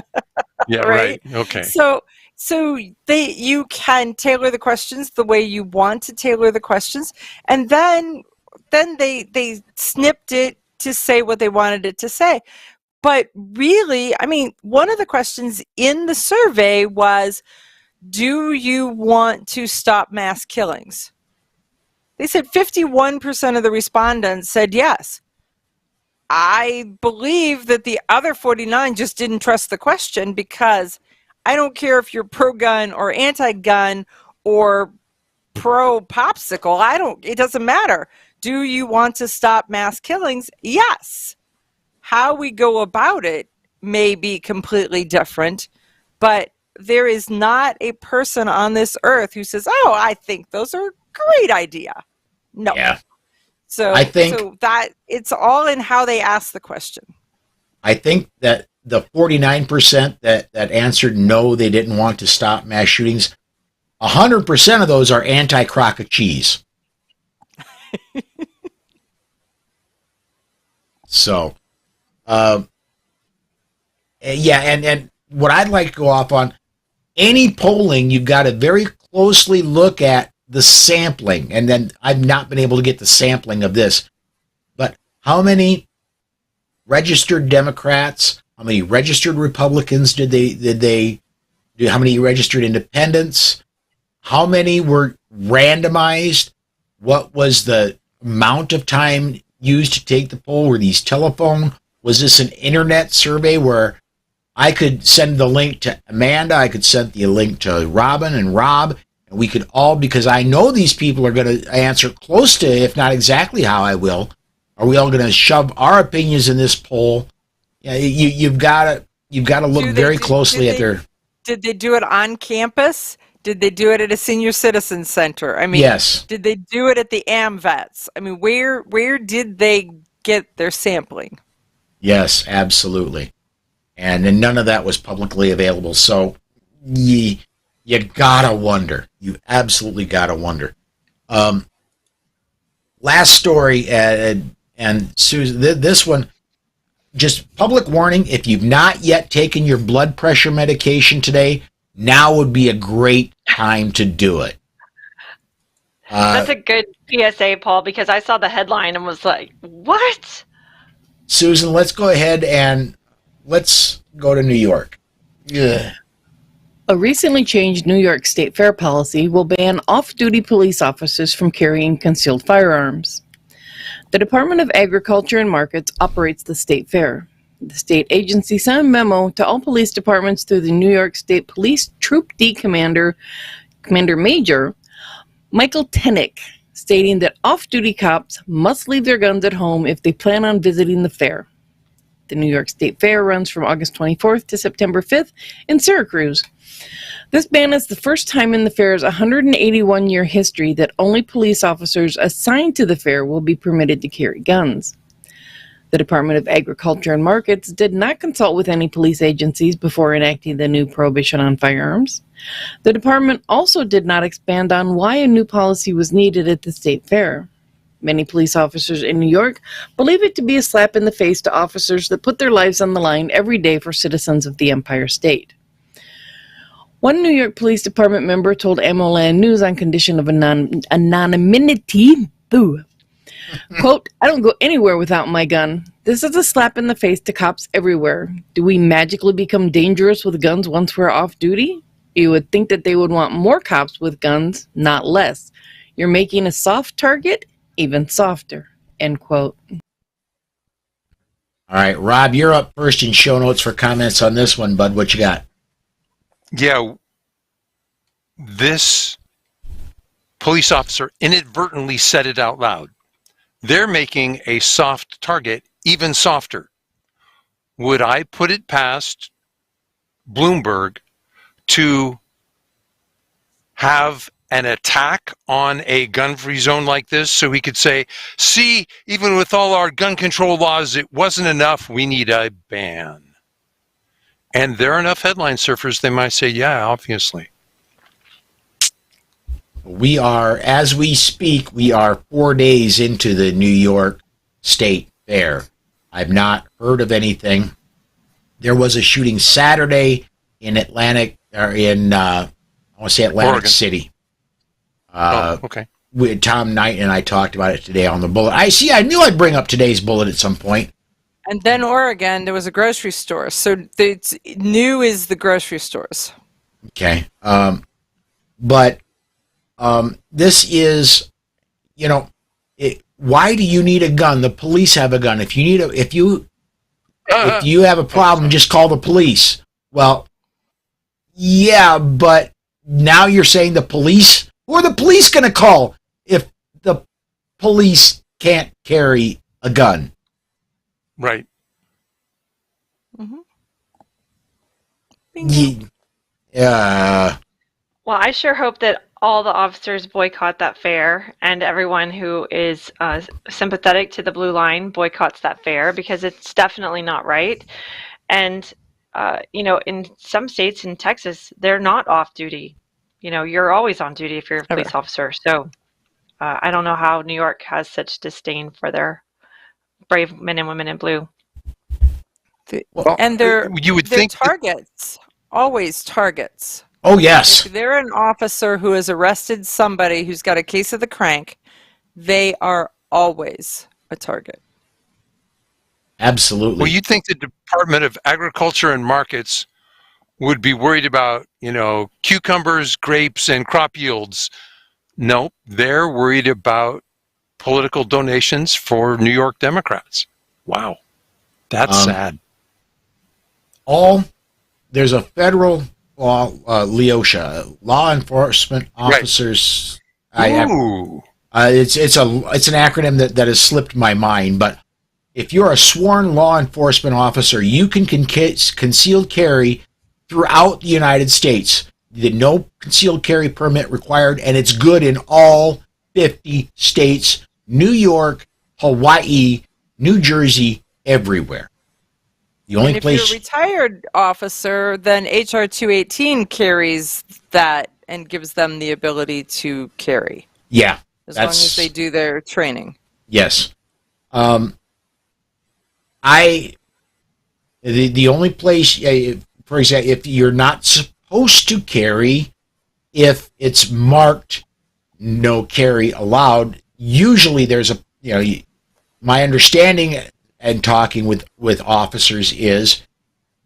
Yeah, right. Okay. So you can tailor the questions the way you want to tailor the questions, and then they snipped it to say what they wanted it to say. But really, I mean, one of the questions in the survey was, do you want to stop mass killings? They said 51% of the respondents said yes. I believe that the other 49 just didn't trust the question, because I don't care if you're pro-gun or anti-gun or pro-popsicle. It doesn't matter. Do you want to stop mass killings? Yes. How we go about it may be completely different, but there is not a person on this earth who says, "Oh, I think those are a great idea." No. Yeah. So I think so that it's all in how they ask the question. I think that the 49% that answered no, they didn't want to stop mass shootings, 100% of those are anti-crock of cheese. So, yeah, and what I'd like to go off on, any polling, you've got to very closely look at the sampling. And then I've not been able to get the sampling of this, but how many registered Democrats, how many registered Republicans did they do? How many registered independents? How many were randomized? What was the amount of time used to take the poll? Were these telephone? Was this an internet survey where I could send the link to Amanda, I could send the link to Robin and Rob, and we could all, because I know these people are going to answer close to, if not exactly how I will. Are we all going to shove our opinions in this poll? Yeah, you've got to look very closely at their. Did they do it on campus? Did they do it at a senior citizen center? I mean, yes. Did they do it at the AMVETS? I mean, where did they get their sampling? Yes, absolutely. And then none of that was publicly available. So you gotta wonder. You absolutely gotta wonder. Last story, and Susan, this one, just public warning, if you've not yet taken your blood pressure medication today, now would be a great time to do it. That's a good PSA, Paul, because I saw the headline and was like, what? Susan, let's go ahead and let's go to New York. Yeah. A recently changed New York State Fair policy will ban off-duty police officers from carrying concealed firearms. The Department of Agriculture and Markets operates the State Fair. The state agency sent a memo to all police departments through the New York State Police Troop D Commander Major Michael Tenick, stating that off-duty cops must leave their guns at home if they plan on visiting the fair. The New York State Fair runs from August 24th to September 5th in Syracuse. This ban is the first time in the fair's 181-year history that only police officers assigned to the fair will be permitted to carry guns. The Department of Agriculture and Markets did not consult with any police agencies before enacting the new prohibition on firearms. The department also did not expand on why a new policy was needed at the state fair. Many police officers in New York believe it to be a slap in the face to officers that put their lives on the line every day for citizens of the Empire State. One New York Police Department member told AMOLAND News on condition of anonymity, quote, "I don't go anywhere without my gun. This is a slap in the face to cops everywhere. Do we magically become dangerous with guns once we're off duty? You would think that they would want more cops with guns, not less. You're making a soft target even softer," end quote. All right, Rob, you're up first in show notes for comments on this one, bud. What you got? Yeah, this police officer inadvertently said it out loud. They're making a soft target even softer. Would I put it past Bloomberg to have an attack on a gun-free zone like this so he could say, see, even with all our gun control laws, it wasn't enough, we need a ban? And there are enough headline surfers, they might say, yeah, obviously. We are, as we speak, we are 4 days into the New York State Fair. I've not heard of anything. There was a shooting Saturday in Atlantic Oregon. City. Okay. Tom Knight and I talked about it today on the bullet. I knew I'd bring up today's bullet at some point. And then Oregon, there was a grocery store. So it's new is the grocery stores. Okay. But this is, why do you need a gun? The police have a gun. If you have a problem, just call the police. Well, yeah, but now you're saying the police? Who are the police going to call if the police can't carry a gun? Right. Mm-hmm. Yeah. Well, I sure hope that all the officers boycott that fair, and everyone who is sympathetic to the Blue Line boycotts that fair because it's definitely not right. And in some states in Texas, they're not off duty. You're always on duty if you're a police officer. So I don't know how New York has such disdain for their brave men and women in blue. And they're think targets, always targets. Oh, yes. If they're an officer who has arrested somebody who's got a case of the crank, they are always a target. Absolutely. Well, you'd think the Department of Agriculture and Markets would be worried about, cucumbers, grapes, and crop yields. Nope, they're worried about political donations for New York Democrats. Wow, that's sad. There's a federal law, LEOSHA, law enforcement officers. Right. It's an acronym that has slipped my mind, but if you're a sworn law enforcement officer, you can concealed carry throughout the United States. No concealed carry permit required, and it's good in all 50 states, New York, Hawaii, New Jersey, everywhere. The only place. If you're a retired officer, then HR 218 carries that and gives them the ability to carry. Yeah. As long as they do their training. Yes. The only place, for example, if you're not supposed to carry, if it's marked no carry allowed, usually there's my understanding and talking with officers is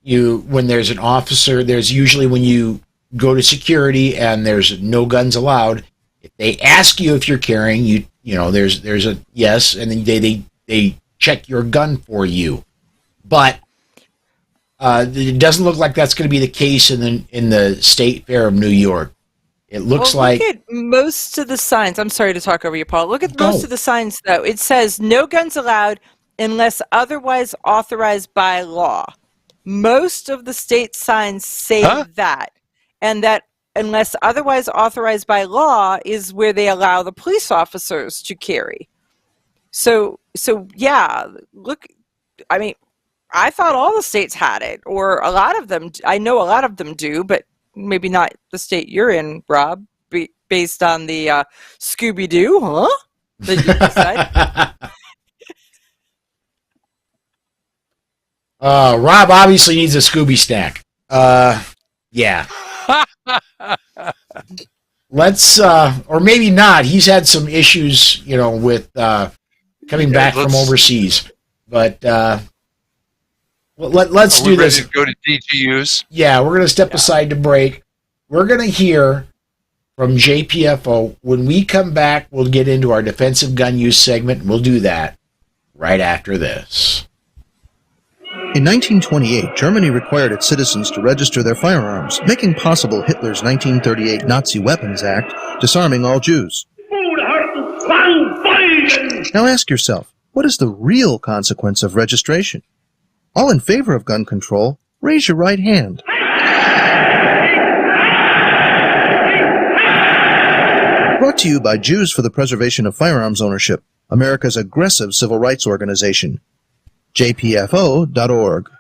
when there's an officer, there's usually when you go to security and there's no guns allowed, if they ask you if you're carrying, there's a yes, and then they check your gun for you. But it doesn't look like that's going to be the case in the State Fair of New York. It looks like. Look at most of the signs. I'm sorry to talk over you, Paul. Look at most of the signs, though. It says no guns allowed unless otherwise authorized by law. Most of the state signs say that, and that unless otherwise authorized by law is where they allow the police officers to carry. So yeah, look, I mean, I thought all the states had it, or a lot of them. I know a lot of them do, but maybe not the state you're in, Rob, based on the Scooby-Doo, huh? That you decide. Rob obviously needs a Scooby snack. Yeah. Let's, or maybe not. He's had some issues, with coming back from overseas. But let's do this. Ready to go to DGUs? Yeah, we're going to step aside to break. We're going to hear from JPFO. When we come back, we'll get into our defensive gun use segment, and we'll do that right after this. In 1928, Germany required its citizens to register their firearms, making possible Hitler's 1938 Nazi Weapons Act, disarming all Jews. Now ask yourself, what is the real consequence of registration? All in favor of gun control, raise your right hand. Brought to you by Jews for the Preservation of Firearms Ownership, America's aggressive civil rights organization. JPFO.org.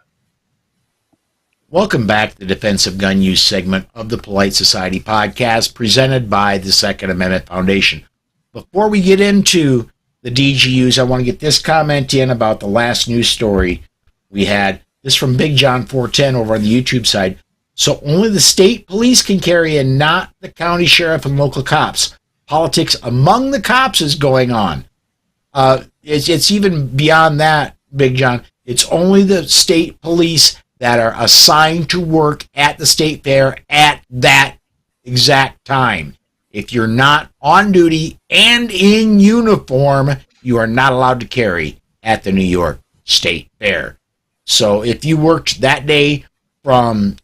Welcome back to the Defensive Gun Use segment of the Polite Society podcast presented by the Second Amendment Foundation. Before we get into the DGUs, I want to get this comment in about the last news story we had. This from Big John 410 over on the YouTube side. So only the state police can carry and not the county sheriff and local cops. Politics among the cops is going on. It's even beyond that, Big John. It's only the state police that are assigned to work at the state fair at that exact time. If you're not on duty and in uniform, you are not allowed to carry at the New York State Fair. So if you worked that day from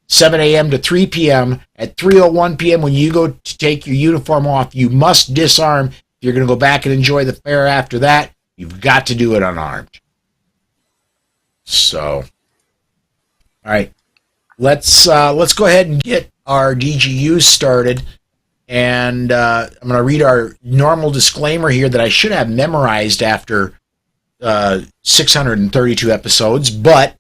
7 a.m. to 3 p.m., at 3:01 p.m. when you go to take your uniform off, you must disarm. If you're going to go back and enjoy the fair after that, you've got to do it unarmed. So, all right, let's go ahead and get our DGUs started. And I'm going to read our normal disclaimer here that I should have memorized after 632 episodes, but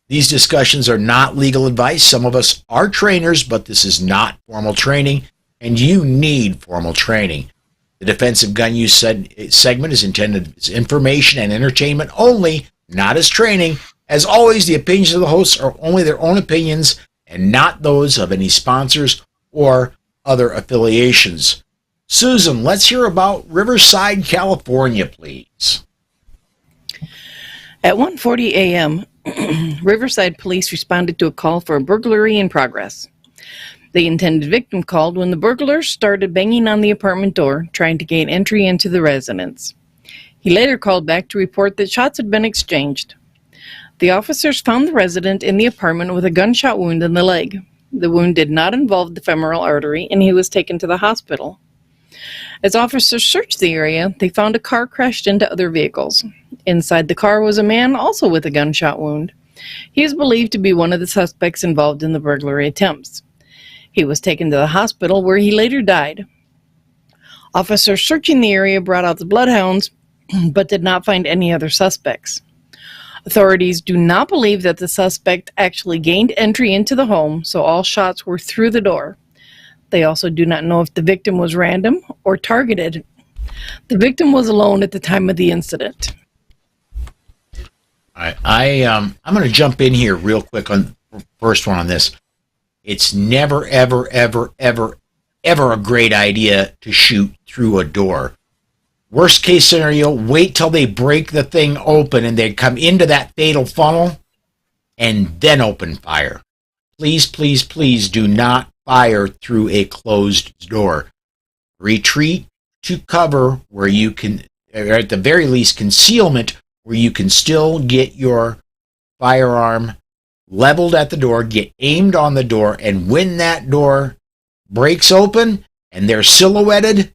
these discussions are not legal advice. Some of us are trainers, but this is not formal training, and you need formal training. The defensive gun use segment is intended as information and entertainment only, not as training. As always, the opinions of the hosts are only their own opinions and not those of any sponsors or other affiliations. Susan, let's hear about Riverside, California, please. At 1:40 a.m., Riverside police responded to a call for a burglary in progress. The intended victim called when the burglars started banging on the apartment door, trying to gain entry into the residence. He later called back to report that shots had been exchanged. The officers found the resident in the apartment with a gunshot wound in the leg. The wound did not involve the femoral artery, and he was taken to the hospital. As officers searched the area, they found a car crashed into other vehicles. Inside the car was a man also with a gunshot wound. He is believed to be one of the suspects involved in the burglary attempts. He was taken to the hospital where he later died. Officers searching the area brought out the bloodhounds, but did not find any other suspects. Authorities do not believe that the suspect actually gained entry into the home, so all shots were through the door. They also do not know if the victim was random or targeted. The victim was alone at the time of the incident. I'm going to jump in here real quick on the first one on this. It's never, ever, ever, ever, ever a great idea to shoot through a door. Worst case scenario, wait till they break the thing open and they come into that fatal funnel and then open fire. Please, please, please do not fire through a closed door. Retreat to cover where you can, or at the very least concealment, where you can still get your firearm leveled at the door, get aimed on the door, and when that door breaks open and they're silhouetted,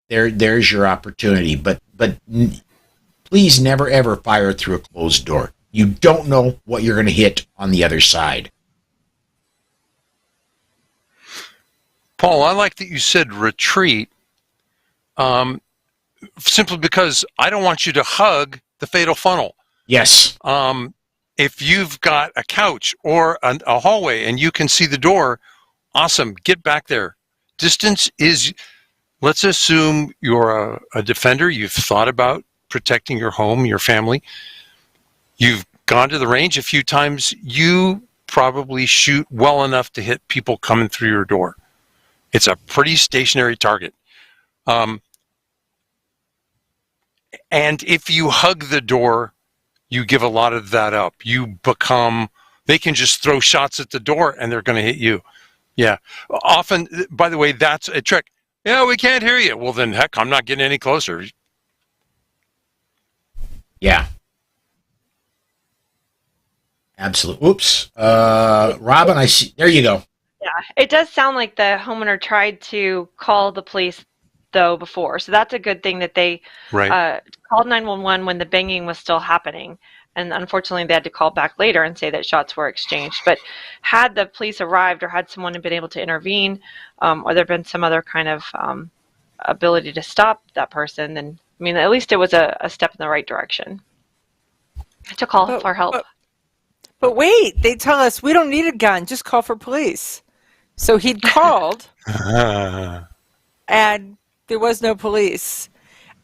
there's your opportunity. But please never ever fire through a closed door. You don't know what you're going to hit on the other side. Paul, I like that you said retreat, simply because I don't want you to hug the fatal funnel. Yes. If you've got a couch or a hallway and you can see the door, awesome, get back there. Distance is, let's assume you're a defender, you've thought about protecting your home, your family, you've gone to the range a few times, you probably shoot well enough to hit people coming through your door. It's a pretty stationary target. And if you hug the door, you give a lot of that up. They can just throw shots at the door and they're going to hit you. Yeah. Often, by the way, that's a trick. Yeah, we can't hear you. Well, then, heck, I'm not getting any closer. Yeah. Absolutely. Oops. Robin, I see. There you go. Yeah, it does sound like the homeowner tried to call the police, though, before. So that's a good thing that they called 911 when the banging was still happening. And unfortunately, they had to call back later and say that shots were exchanged. But had the police arrived or had someone been able to intervene, or there been some other kind of ability to stop that person, then, I mean, at least it was a step in the right direction to call for help. But wait, they tell us we don't need a gun, just call for police. So he'd called, and there was no police.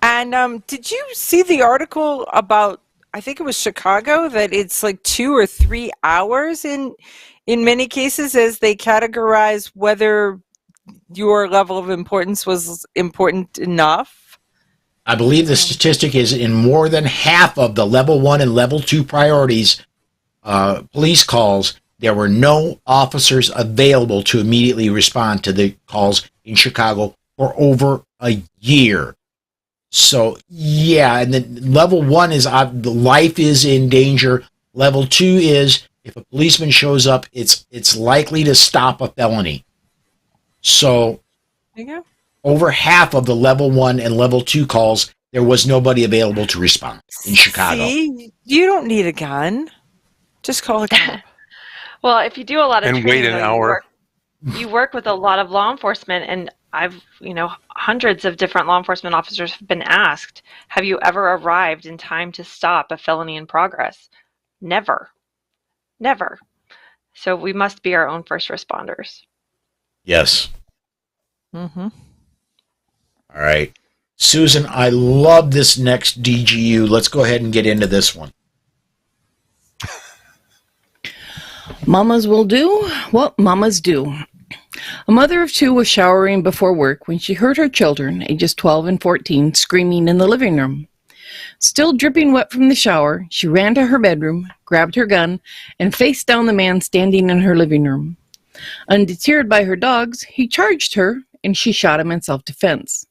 And did you see the article about, I think it was Chicago, that it's like 2 or 3 hours in many cases as they categorize whether your level of importance was important enough? I believe the statistic is in more than half of the level 1 and level 2 priorities police calls, there were no officers available to immediately respond to the calls in Chicago for over a year. So, yeah, and then level 1 is life is in danger. Level 2 is if a policeman shows up, it's likely to stop a felony. So, there you go. Over half of the level 1 and level 2 calls, there was nobody available to respond in Chicago. See, you don't need a gun. Just call a cop. Well, if you do a lot of and training, wait an hour. you work with a lot of law enforcement, and hundreds of different law enforcement officers have been asked, have you ever arrived in time to stop a felony in progress? Never. Never. So we must be our own first responders. Yes. Mm-hmm. All right. Susan, I love this next DGU. Let's go ahead and get into this one. Mamas will do what mamas do. A mother of two was showering before work when she heard her children, ages 12 and 14, screaming in the living room. Still dripping wet from the shower, she ran to her bedroom, grabbed her gun, and faced down the man standing in her living room. Undeterred by her dogs, he charged her, and she shot him in self-defense.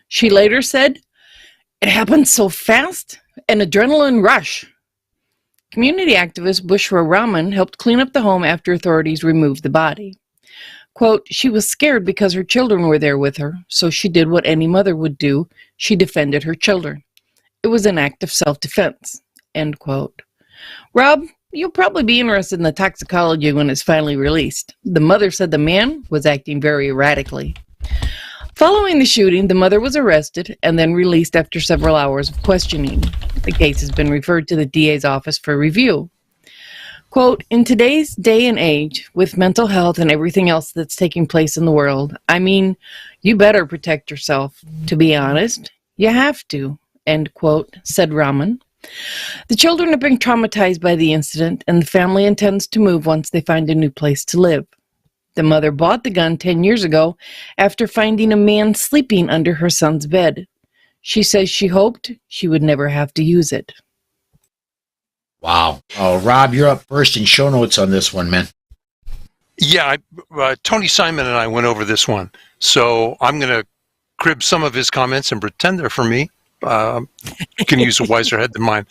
She later said, "It happened so fast, an adrenaline rush." Community activist Bushra Rahman helped clean up the home after authorities removed the body. Quote, "She was scared because her children were there with her, so she did what any mother would do. She defended her children. It was an act of self-defense." End quote. Rob, you'll probably be interested in the toxicology when it's finally released. The mother said the man was acting very erratically. Following the shooting, the mother was arrested and then released after several hours of questioning. The case has been referred to the DA's office for review. Quote, "In today's day and age, with mental health and everything else that's taking place in the world, I mean, you better protect yourself. To be honest, you have to," end quote, said Rahman. The children have been traumatized by the incident, and the family intends to move once they find a new place to live. The mother bought the gun 10 years ago after finding a man sleeping under her son's bed. She says she hoped she would never have to use it. Wow. Oh, Rob, you're up first in show notes on this one, man. Yeah, Tony Simon and I went over this one, so I'm going to crib some of his comments and pretend they're for me. You can use a wiser head than mine.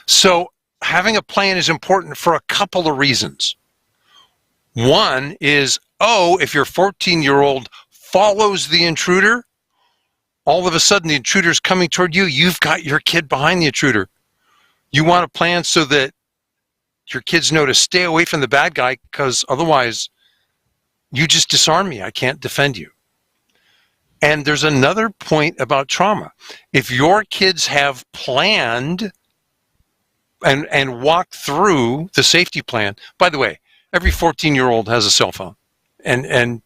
So having a plan is important for a couple of reasons. One is, if your 14-year-old follows the intruder, all of a sudden the intruder's coming toward you, you've got your kid behind the intruder. You want a plan so that your kids know to stay away from the bad guy, because otherwise you just disarm me. I can't defend you. And there's another point about trauma. If your kids have planned and walked through the safety plan, by the way, every 14-year-old has a cell phone. And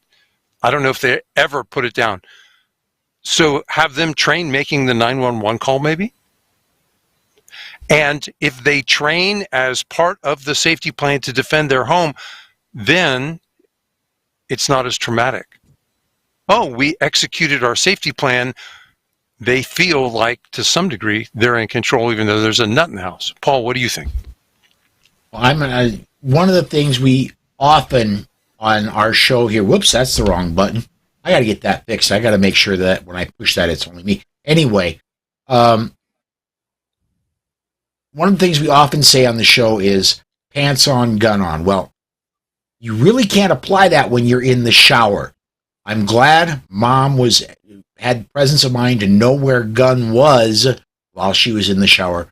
I don't know if they ever put it down. So have them train making the 911 call maybe. And if they train as part of the safety plan to defend their home, then it's not as traumatic. We executed our safety plan. They feel like, to some degree, they're in control, even though there's a nut in the house. Paul, what do you think? Well, one of the things we often on our show here, whoops, that's the wrong button. I got to get that fixed. I got to make sure that when I push that, it's only me. Anyway, one of the things we often say on the show is pants on, gun on. Well, you really can't apply that when you're in the shower. I'm glad Mom had presence of mind to know where gun was while she was in the shower,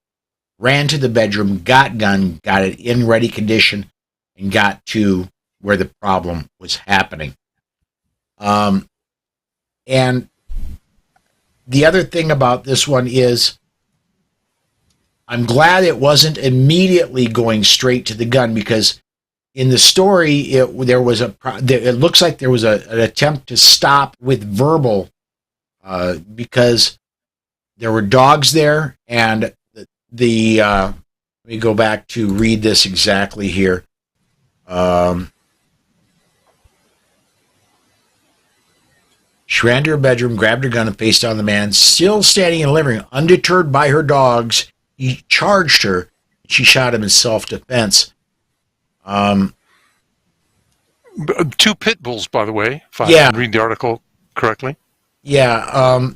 ran to the bedroom, got gun, got it in ready condition, and got to where the problem was happening. And the other thing about this one is I'm glad it wasn't immediately going straight to the gun, because in the story, it looks like there was an attempt to stop with verbal because there were dogs there, and let me go back to read this exactly here. She ran to her bedroom, grabbed her gun, and faced down the man, still standing in the living room. Undeterred by her dogs, he charged her. She shot him in self-defense. Two pit bulls, by the way, if I read the article correctly. Yeah.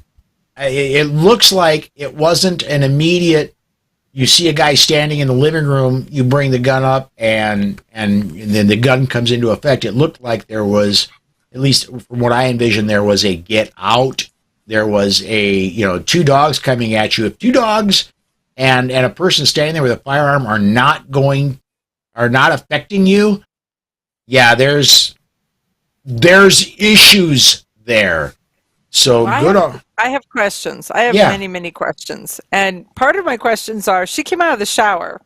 It looks like it wasn't an immediate, you see a guy standing in the living room, you bring the gun up, and then the gun comes into effect. It looked like there was, at least from what I envisioned, there was a get out. There was two dogs coming at you. If two dogs and a person standing there with a firearm are not affecting you, yeah, there's there's issues there. So good on. I have questions. I have many, many questions. And part of my questions are, she came out of the shower.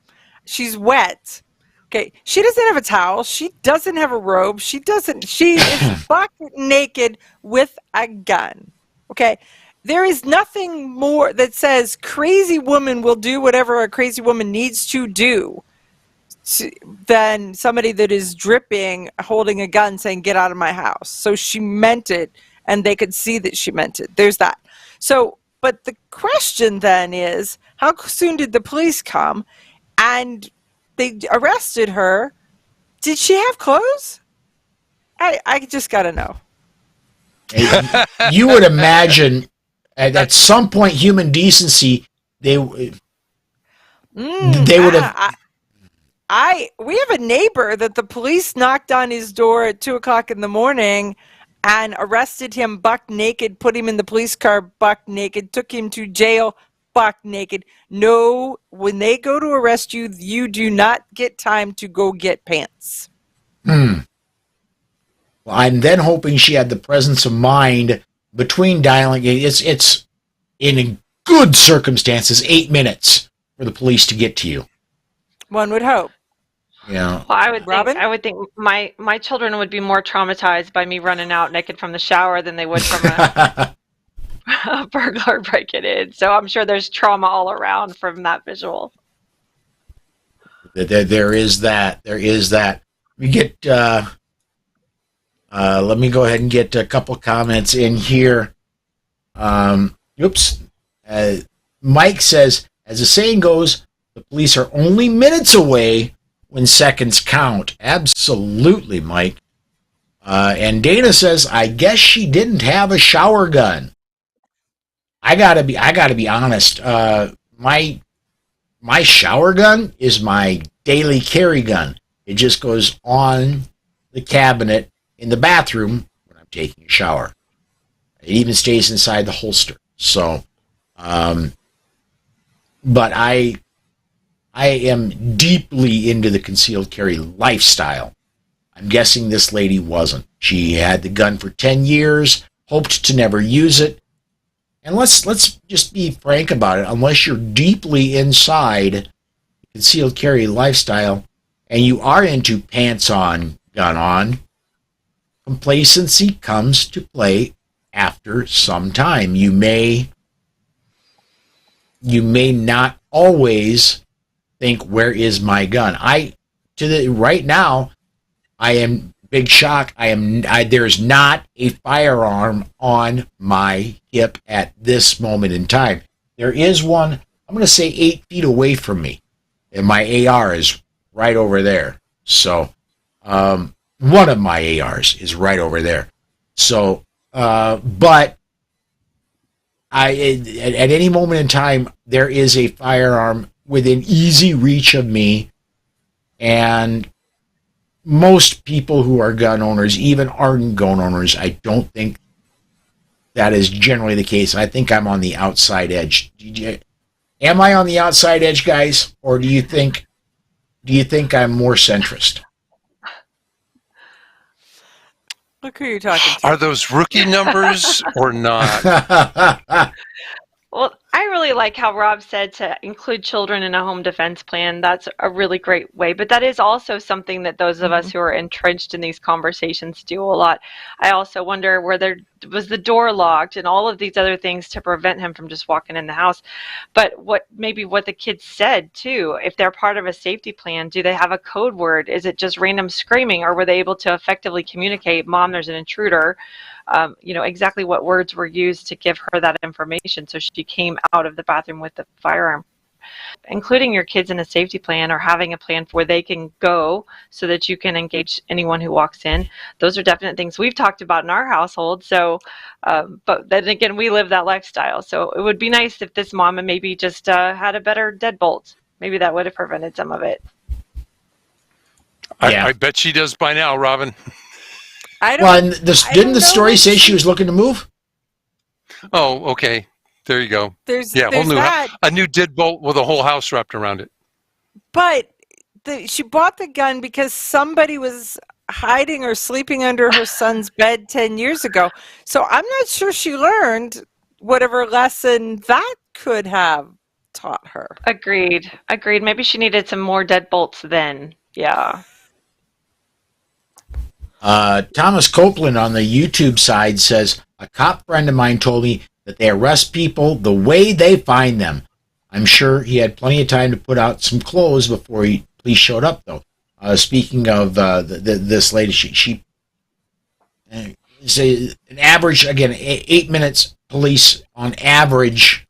She's wet. Okay. She doesn't have a towel. She doesn't have a robe. She is buck naked with a gun. Okay. There is nothing more that says crazy woman will do whatever a crazy woman needs to do than somebody that is dripping, holding a gun, saying, get out of my house. So she meant it, and they could see that she meant it. There's that. So, but the question then is, how soon did the police come? And they arrested her. Did she have clothes? I just got to know. You would imagine at some point, human decency, they would have. We have a neighbor that the police knocked on his door at 2:00 in the morning and arrested him buck naked, put him in the police car buck naked, took him to jail buck naked. No, when they go to arrest you, you do not get time to go get pants. Well, I'm then hoping she had the presence of mind between dialing. It's in good circumstances 8 minutes for the police to get to you. One would hope. Yeah. Well, I would think my children would be more traumatized by me running out naked from the shower than they would from a burglar breaking in. So I'm sure there's trauma all around from that visual. There is that. There is that. We get. Let me go ahead and get a couple comments in here. Mike says, as the saying goes, the police are only minutes away when seconds count. Absolutely, Mike. And Dana says, I guess she didn't have a shower gun. I gotta be honest. My shower gun is my daily carry gun. It just goes on the cabinet in the bathroom when I'm taking a shower. It even stays inside the holster. So, but I am deeply into the concealed carry lifestyle. I'm guessing this lady wasn't. She had the gun for 10 years, hoped to never use it. And let's just be frank about it. Unless you're deeply inside the concealed carry lifestyle and you are into pants on, gun on, complacency comes to play after some time. You may not always think, where is my gun? Right now, I am big shock. There's not a firearm on my hip at this moment in time. There is one, I'm going to say 8 feet away from me, and my AR is right over there. So, one of my ARs is right over there. So, but at any moment in time, there is a firearm within easy reach of me, and most people who are gun owners, even ardent gun owners, I don't think that is generally the case. I think I'm on the outside edge. Am I on the outside edge, guys, or do you think I'm more centrist? Look who you're talking to. Are those rookie numbers or not? Well, I really like how Rob said to include children in a home defense plan. That's a really great way. But that is also something that those of us who are entrenched in these conversations do a lot. I also wonder whether was the door locked and all of these other things to prevent him from just walking in the house. But what the kids said too, if they're part of a safety plan, do they have a code word? Is it just random screaming, or were they able to effectively communicate, Mom, there's an intruder? Exactly what words were used to give her that information so she came out of the bathroom with the firearm. Including your kids in a safety plan or having a plan where they can go so that you can engage anyone who walks in. Those are definite things we've talked about in our household. So, but then again, we live that lifestyle. So it would be nice if this mama maybe just had a better deadbolt. Maybe that would have prevented some of it. I bet she does by now, Robin. Didn't the story say she was looking to move? Oh, okay. There you go. There's a new deadbolt with a whole house wrapped around it. But she bought the gun because somebody was hiding or sleeping under her son's bed 10 years ago. So I'm not sure she learned whatever lesson that could have taught her. Agreed. Maybe she needed some more deadbolts then. Yeah. Thomas Copeland on the YouTube side says, a cop friend of mine told me that they arrest people the way they find them. I'm sure he had plenty of time to put out some clothes before police showed up, though. Speaking of this lady, she say an average, again, 8 minutes police on average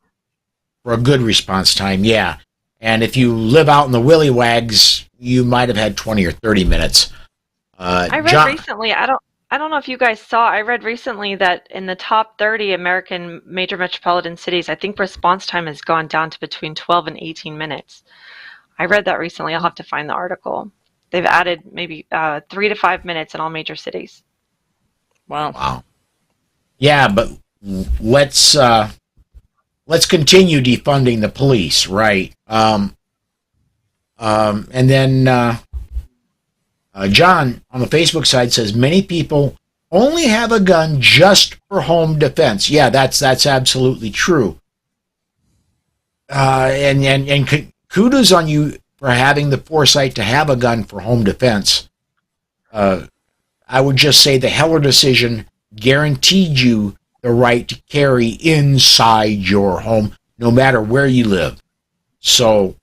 for a good response time, yeah. And if you live out in the willy wags, you might have had 20 or 30 minutes. I read recently, I don't know if you guys saw, I read recently that in the top 30 American major metropolitan cities, I think response time has gone down to between 12 and 18 minutes. I read that recently. I'll have to find the article. They've added maybe 3 to 5 minutes in all major cities. Wow. Yeah, but let's continue defunding the police, right? And then John on the Facebook side says many people only have a gun just for home defense. Yeah, that's absolutely true. And kudos on you for having the foresight to have a gun for home defense. I would just say the Heller decision guaranteed you the right to carry inside your home, no matter where you live. So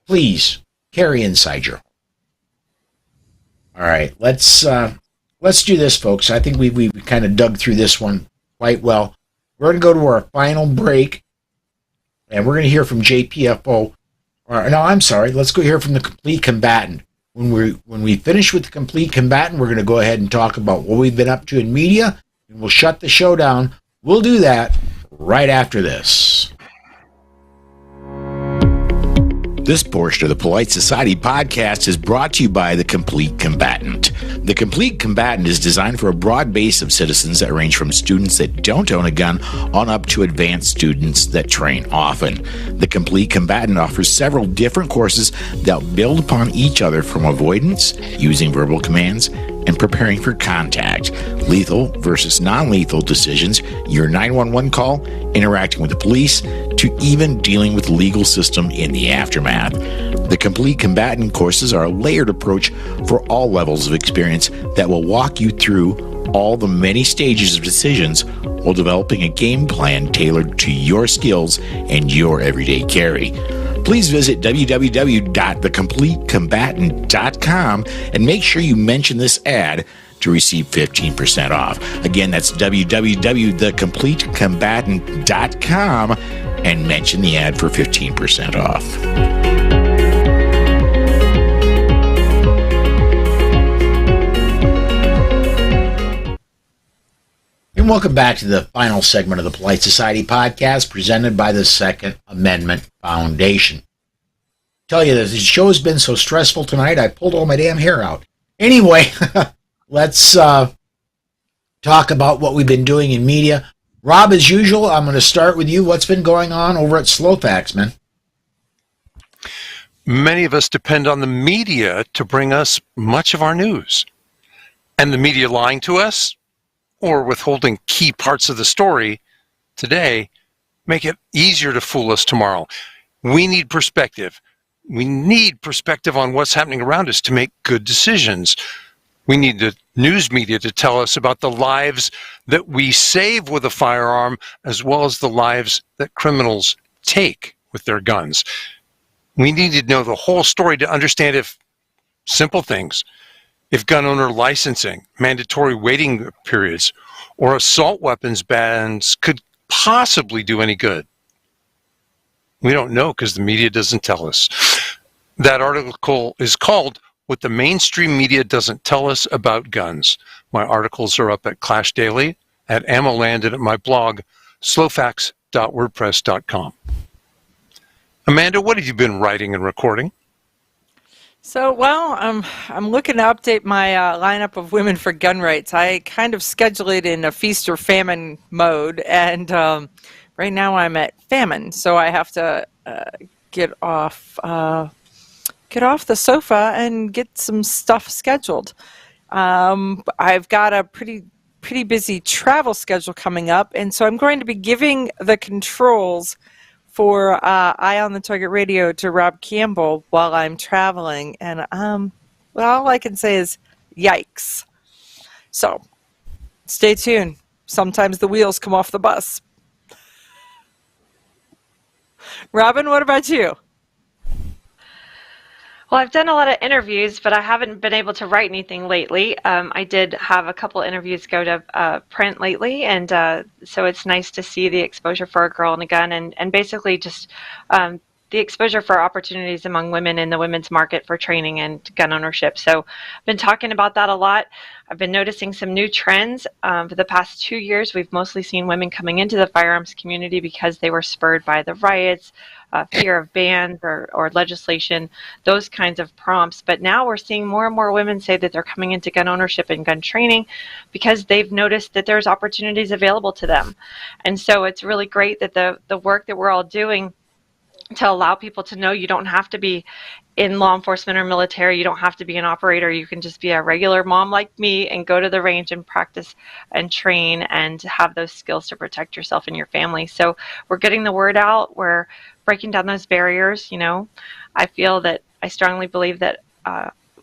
please carry inside your home. All right, let's do this, folks. I think we kind of dug through this one quite well. We're going to go to our final break, and we're going to hear from JPFO. No, I'm sorry. Let's go hear from the Complete Combatant. When we finish with the Complete Combatant, we're going to go ahead and talk about what we've been up to in media, and we'll shut the show down. We'll do that right after this. This portion of the Polite Society podcast is brought to you by The Complete Combatant. The Complete Combatant is designed for a broad base of citizens that range from students that don't own a gun on up to advanced students that train often. The Complete Combatant offers several different courses that build upon each other, from avoidance, using verbal commands, and preparing for contact, lethal versus non-lethal decisions, your 911 call, interacting with the police, to even dealing with the legal system in the aftermath. The Complete Combatant courses are a layered approach for all levels of experience that will walk you through all the many stages of decisions while developing a game plan tailored to your skills and your everyday carry. Please visit www.thecompletecombatant.com and make sure you mention this ad to receive 15% off. Again, that's www.thecompletecombatant.com and mention the ad for 15% off. And welcome back to the final segment of the Polite Society podcast presented by the Second Amendment Foundation. Tell you this show's been so stressful tonight, I pulled all my damn hair out. Anyway, let's talk about what we've been doing in media. Rob, as usual, I'm going to start with you. What's been going on over at Slowfax, man? Many of us depend on the media to bring us much of our news. And the media lying to us or withholding key parts of the story today make it easier to fool us tomorrow. We need perspective. We need perspective on what's happening around us to make good decisions. We need the news media to tell us about the lives that we save with a firearm, as well as the lives that criminals take with their guns. We need to know the whole story to understand if simple things, if gun owner licensing, mandatory waiting periods, or assault weapons bans could possibly do any good. We don't know because the media doesn't tell us. That article is called What the Mainstream Media Doesn't Tell Us About Guns. My articles are up at Clash Daily, at AmmoLand, and at my blog, slowfax.wordpress.com. Amanda, what have you been writing and recording? So, well, I'm looking to update my lineup of Women for Gun Rights. I kind of schedule it in a feast or famine mode, and right now I'm at famine, so I have to get off the sofa and get some stuff scheduled. I've got a pretty busy travel schedule coming up, and so I'm going to be giving the controls for Eye on the Target Radio to Rob Campbell while I'm traveling, and all I can say is yikes. So stay tuned. Sometimes the wheels come off the bus. Robin, what about you? Well, I've done a lot of interviews, but I haven't been able to write anything lately. I did have a couple interviews go to print lately, and so it's nice to see the exposure for A Girl and a Gun, and basically just the exposure for opportunities among women in the women's market for training and gun ownership. So I've been talking about that a lot. I've been noticing some new trends. For the past 2 years, we've mostly seen women coming into the firearms community because they were spurred by the riots, fear of bans or legislation, those kinds of prompts. But now we're seeing more and more women say that they're coming into gun ownership and gun training because they've noticed that there's opportunities available to them. And so it's really great that the work that we're all doing to allow people to know you don't have to be in law enforcement or military, you don't have to be an operator, you can just be a regular mom like me and go to the range and practice and train and have those skills to protect yourself and your family. So we're getting the word out, we're breaking down those barriers. I strongly believe that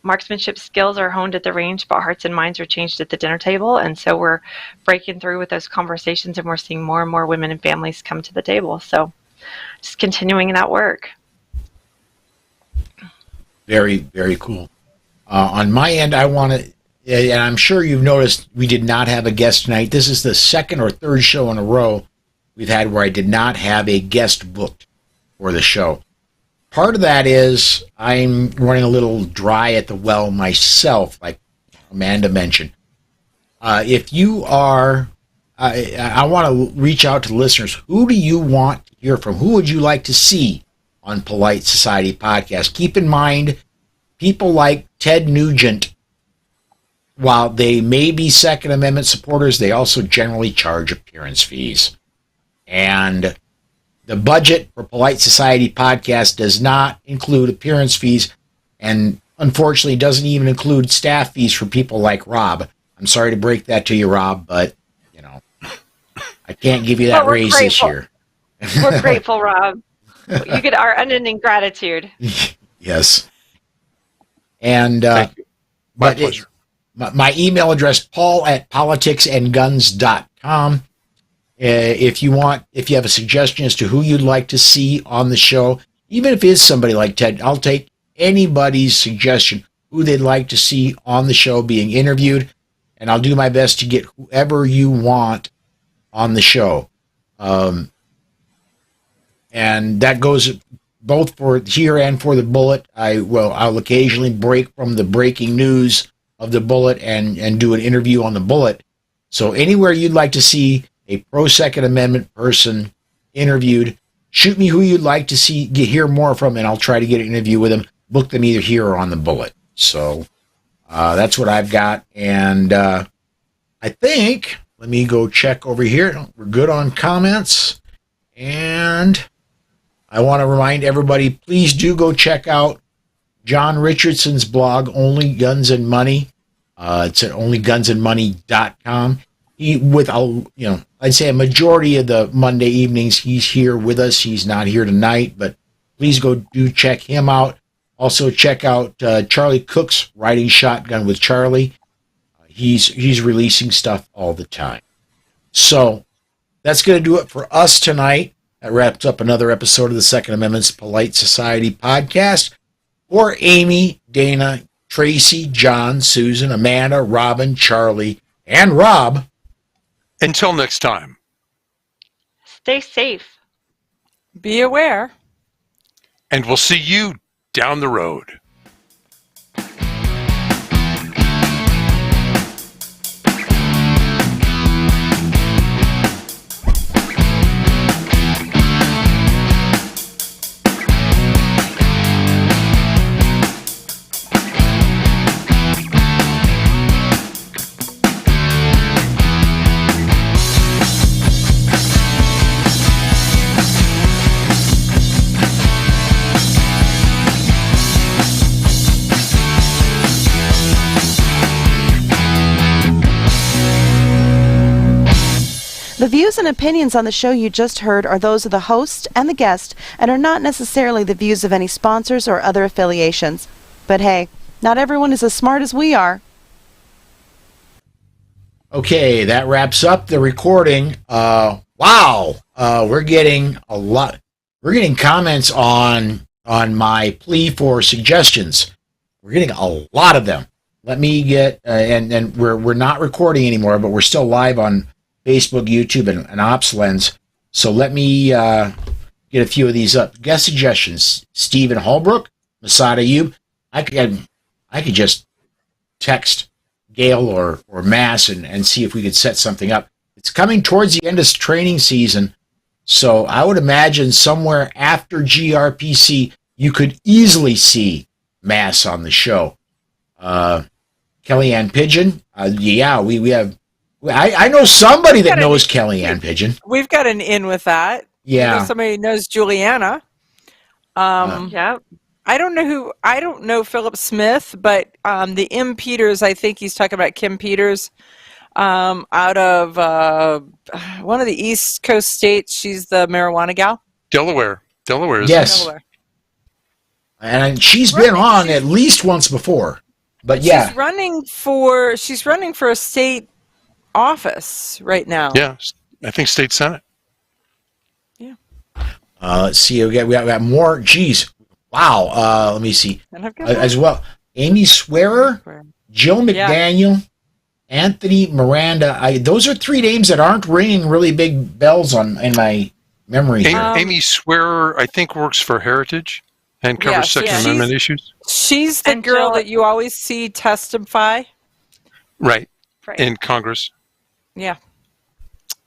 marksmanship skills are honed at the range, but hearts and minds are changed at the dinner table. And so we're breaking through with those conversations, and we're seeing more and more women and families come to the table. So just continuing that work. Very, very cool. On my end, I want to, and I'm sure you've noticed we did not have a guest tonight. This is the second or third show in a row we've had where I did not have a guest booked for the show. Part of that is I'm running a little dry at the well myself, like Amanda mentioned. If you are, I want to reach out to the listeners. Who do you want to hear from? Who would you like to see on Polite Society Podcast? Keep in mind, people like Ted Nugent, while they may be Second Amendment supporters, they also generally charge appearance fees. And the budget for Polite Society Podcast does not include appearance fees, and unfortunately doesn't even include staff fees for people like Rob. I'm sorry to break that to you, Rob, but I can't give you that raise this year. We're grateful, Rob. You get our unending gratitude. Yes. And my email address, paul@politicsandguns.com. If you have a suggestion as to who you'd like to see on the show, even if it is somebody like Ted, I'll take anybody's suggestion, who they'd like to see on the show being interviewed, and I'll do my best to get whoever you want on the show. And that goes both for here and for the Bullet. I'll occasionally break from the breaking news of the Bullet and do an interview on the Bullet. So anywhere you'd like to see a pro-Second Amendment person interviewed, shoot me who you'd like to hear more from, and I'll try to get an interview with them, book them either here or on the Bullet. So that's what I've got. And I think, let me go check over here. We're good on comments. And I want to remind everybody, please do go check out John Richardson's blog, Only Guns and Money. It's at onlygunsandmoney.com. I'd say a majority of the Monday evenings he's here with us. He's not here tonight, but please go do check him out. Also check out Charlie Cook's Riding Shotgun with Charlie. He's releasing stuff all the time. So that's going to do it for us tonight. That wraps up another episode of the Second Amendment's Polite Society Podcast. For Amy, Dana, Tracy, John, Susan, Amanda, Robin, Charlie, and Rob. Until next time. Stay safe. Be aware. And we'll see you down the road. The views and opinions on the show you just heard are those of the host and the guest and are not necessarily the views of any sponsors or other affiliations. But hey, not everyone is as smart as we are. Okay, that wraps up the recording. Wow, we're getting a lot. We're getting comments on my plea for suggestions. We're getting a lot of them. Let me get and we're not recording anymore, but we're still live on Facebook, YouTube, and OpsLens. So let me get a few of these up. Guest suggestions: Stephen Holbrook, Masada Ayub. I could just text Gail or Mass and see if we could set something up. It's coming towards the end of training season, so I would imagine somewhere after GRPC you could easily see Mass on the show. Kellyanne Pigeon, yeah, we have. I know somebody that knows Kellyanne Pigeon. We've got an in with that. Yeah, somebody who knows Juliana. Yeah. I don't know Philip Smith, but the M. Peters, I think he's talking about Kim Peters, out of one of the East Coast states. She's the marijuana gal. Delaware. Yes. Delaware. And she's been on at least once before. But yeah. She's running for a state office right now. Yeah, I think state senate. Yeah. Let's see. We got more. Geez. Wow. Let me see. As well. Amy Swearer, Jill McDaniel, Anthony Miranda. Those are three names that aren't ringing really big bells in my memory here. Amy Swearer, I think, works for Heritage and covers Second Amendment issues. She's the girl that you always see testify. Right. In Congress. Yeah.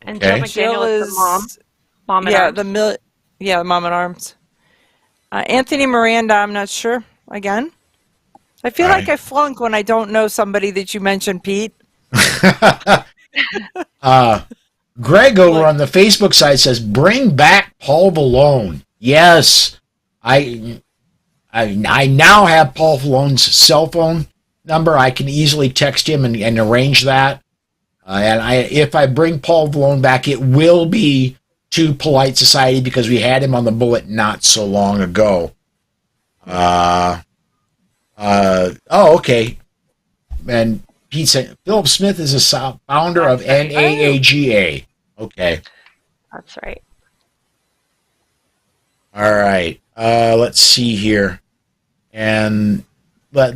And Jill McDaniel is the mom. Mom at arms. The mom at arms. Anthony Miranda, I'm not sure. Again, I feel like I flunk when I don't know somebody that you mentioned, Pete. Greg over on the Facebook side says, "Bring back Paul Vallone." Yes, I now have Paul Vallone's cell phone number. I can easily text him and arrange that. If I bring Paul Vallone back, it will be to Polite Society because we had him on the bullet not so long ago. Okay. And Pete said Philip Smith is a founder of NAAGA. Okay. That's right. All right. Let's see here. And I'll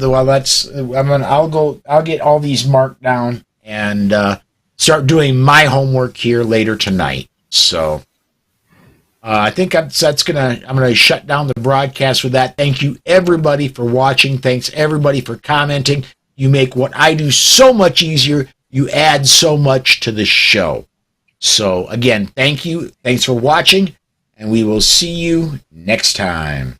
get all these marked down and start doing my homework here later tonight. So I think I'm gonna shut down the broadcast with that. Thank you everybody for watching. Thanks everybody for commenting. You make what I do so much easier. You add so much to the show. So again, thank you. Thanks for watching, and we will see you next time.